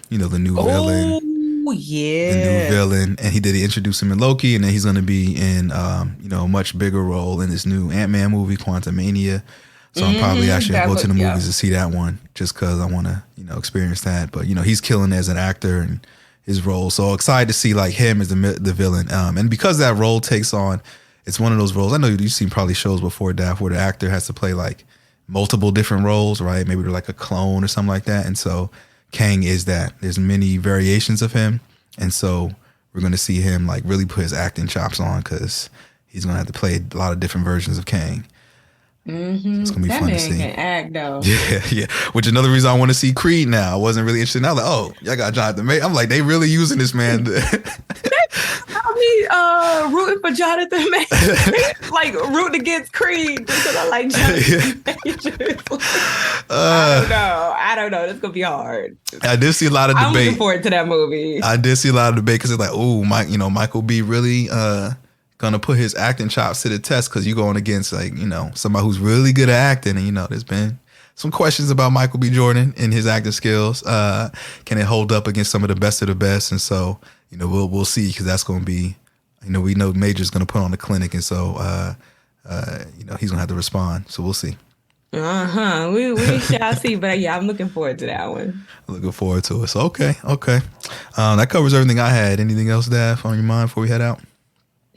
the new villain. Oh yeah, The new villain, and he introduce him in Loki, and then he's going to be in a much bigger role in this new Ant-Man movie, Quantumania. So I'm probably actually going to go to the movies to see that one just because I want to experience that. But he's killing as an actor and his role. So excited to see like him as the villain. And because that role takes on, it's one of those roles. I know you've seen probably shows before, Daph, where the actor has to play like multiple different roles, right? Maybe they're like a clone or something like that. And so Kang is that. There's many variations of him. And so we're going to see him like really put his acting chops on because he's going to have to play a lot of different versions of Kang. Mm-hmm. It's going to be fun to see. That man can act though. Yeah. Which another reason I want to see Creed now. I wasn't really interested. Now like, oh, y'all got Jonathan Majors. I'm like, they really using this man. I mean, rooting for Jonathan Majors, like rooting against Creed because I like Jonathan Majors. I don't know. It's gonna be hard. I did see a lot of debate. I'm looking forward to that movie. I did see a lot of debate because it's like, oh, Michael B. really gonna put his acting chops to the test because you're going against like somebody who's really good at acting, and there's been some questions about Michael B. Jordan and his acting skills. Can it hold up against some of the best? And so we'll see because that's going to be we know Major's going to put on the clinic, and so he's going to have to respond. So we'll see. We shall see, but yeah, I'm looking forward to that one. Looking forward to it. So okay. That covers everything I had. Anything else, Daph, on your mind before we head out?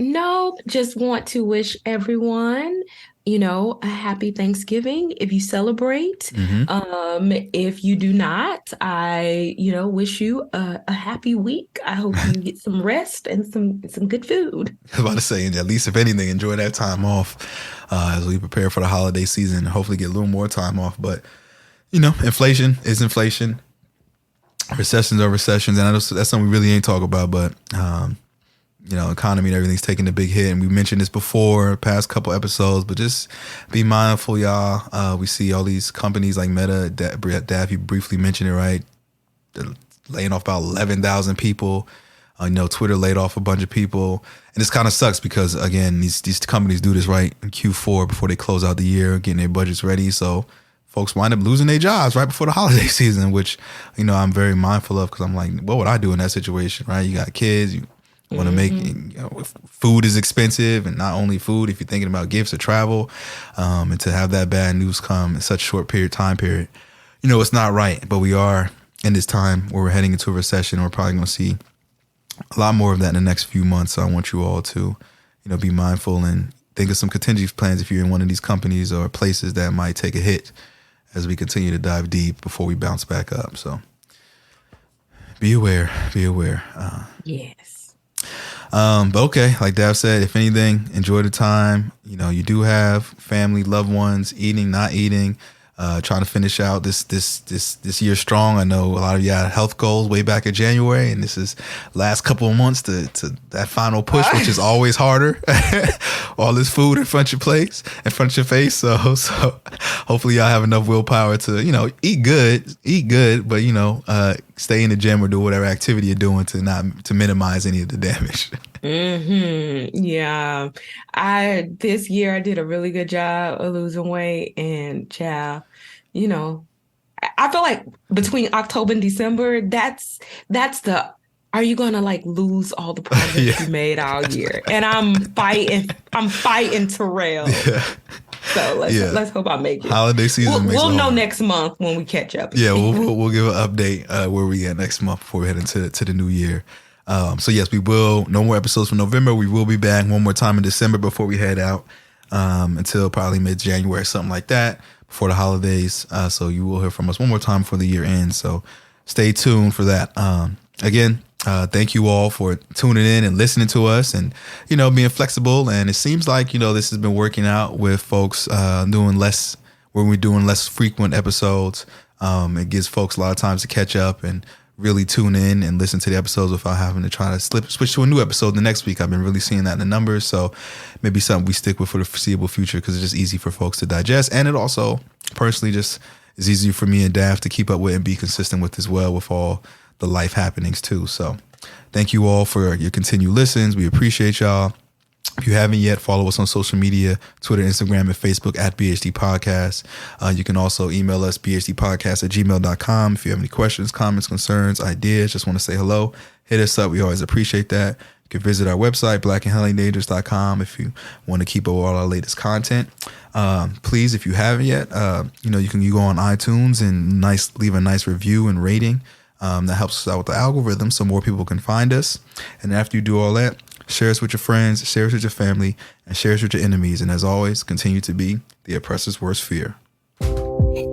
No, just want to wish everyone, a happy Thanksgiving if you celebrate. Mm-hmm. If you do not, I, wish you a happy week. I hope you get some rest and some good food. I was about to say, at least if anything, enjoy that time off as we prepare for the holiday season and hopefully get a little more time off. But, inflation is inflation. Recessions are recessions. And I know that's something we really ain't talk about, but economy and everything's taking a big hit. And we mentioned this before, past couple episodes, but just be mindful, y'all. We see all these companies like Meta, Daph, you briefly mentioned it, right? They're laying off about 11,000 people. Twitter laid off a bunch of people. And this kind of sucks because, again, these companies do this right in Q4 before they close out the year, getting their budgets ready. So folks wind up losing their jobs right before the holiday season, which, I'm very mindful of because I'm like, what would I do in that situation, right? You got kids, you want to make, food is expensive, and not only food, if you're thinking about gifts or travel, and to have that bad news come in such a short time period, it's not right. But we are in this time where we're heading into a recession. We're probably going to see a lot more of that in the next few months. So I want you all to, be mindful and think of some contingency plans if you're in one of these companies or places that might take a hit as we continue to dive deep before we bounce back up. So be aware. Yes. But okay, like Daph said, if anything, enjoy the time. You do have family, loved ones, eating, not eating, trying to finish out this year strong. I know a lot of you had health goals way back in January, and this is last couple of months to that final push, which is always harder. All this food in front of your place, in front of your face. So hopefully y'all have enough willpower to, eat good, but stay in the gym or do whatever activity you're doing to minimize any of the damage. Yeah. This year I did a really good job of losing weight, and child, I feel like between October and December, that's the, are you going to like lose all the progress you made all year? And I'm fighting Terrell. Yeah. So let's hope I make it. Holiday season. We'll know next month when we catch up. Yeah, we'll give an update where we at next month before we head into the new year. So yes, we will. No more episodes for November. We will be back one more time in December before we head out until probably mid-January, something like that, before the holidays. So you will hear from us one more time before the year ends. So stay tuned for that. Again, thank you all for tuning in and listening to us and, being flexible. And it seems like, this has been working out with folks doing less, when we're doing less frequent episodes. It gives folks a lot of times to catch up and really tune in and listen to the episodes without having to try to switch to a new episode the next week. I've been really seeing that in the numbers. So maybe something we stick with for the foreseeable future because it's just easy for folks to digest. And it also personally just is easy for me and Daph to keep up with and be consistent with as well, with all the life happenings too. So thank you all for your continued listens. We appreciate y'all. If you haven't yet, follow us on social media, Twitter, Instagram, and Facebook at BHD Podcast. You can also email us, bhdpodcast@gmail.com. If you have any questions, comments, concerns, ideas, just want to say hello, hit us up. We always appreciate that. You can visit our website, blackandhighlydangerous.com, if you want to keep up with all our latest content. Please, if you haven't yet, you go on iTunes and leave a nice review and rating. That helps us out with the algorithm so more people can find us. And after you do all that, share us with your friends, share us with your family, and share us with your enemies. And as always, continue to be the oppressor's worst fear.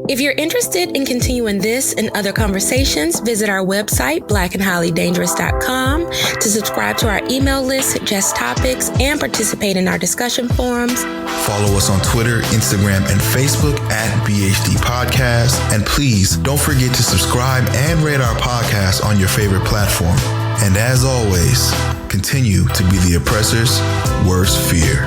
If you're interested in continuing this and other conversations, visit our website, blackandhighlydangerous.com, to subscribe to our email list, suggest topics, and participate in our discussion forums. Follow us on Twitter, Instagram, and Facebook at BHD Podcast. And please don't forget to subscribe and rate our podcast on your favorite platform. And as always, continue to be the oppressor's worst fear.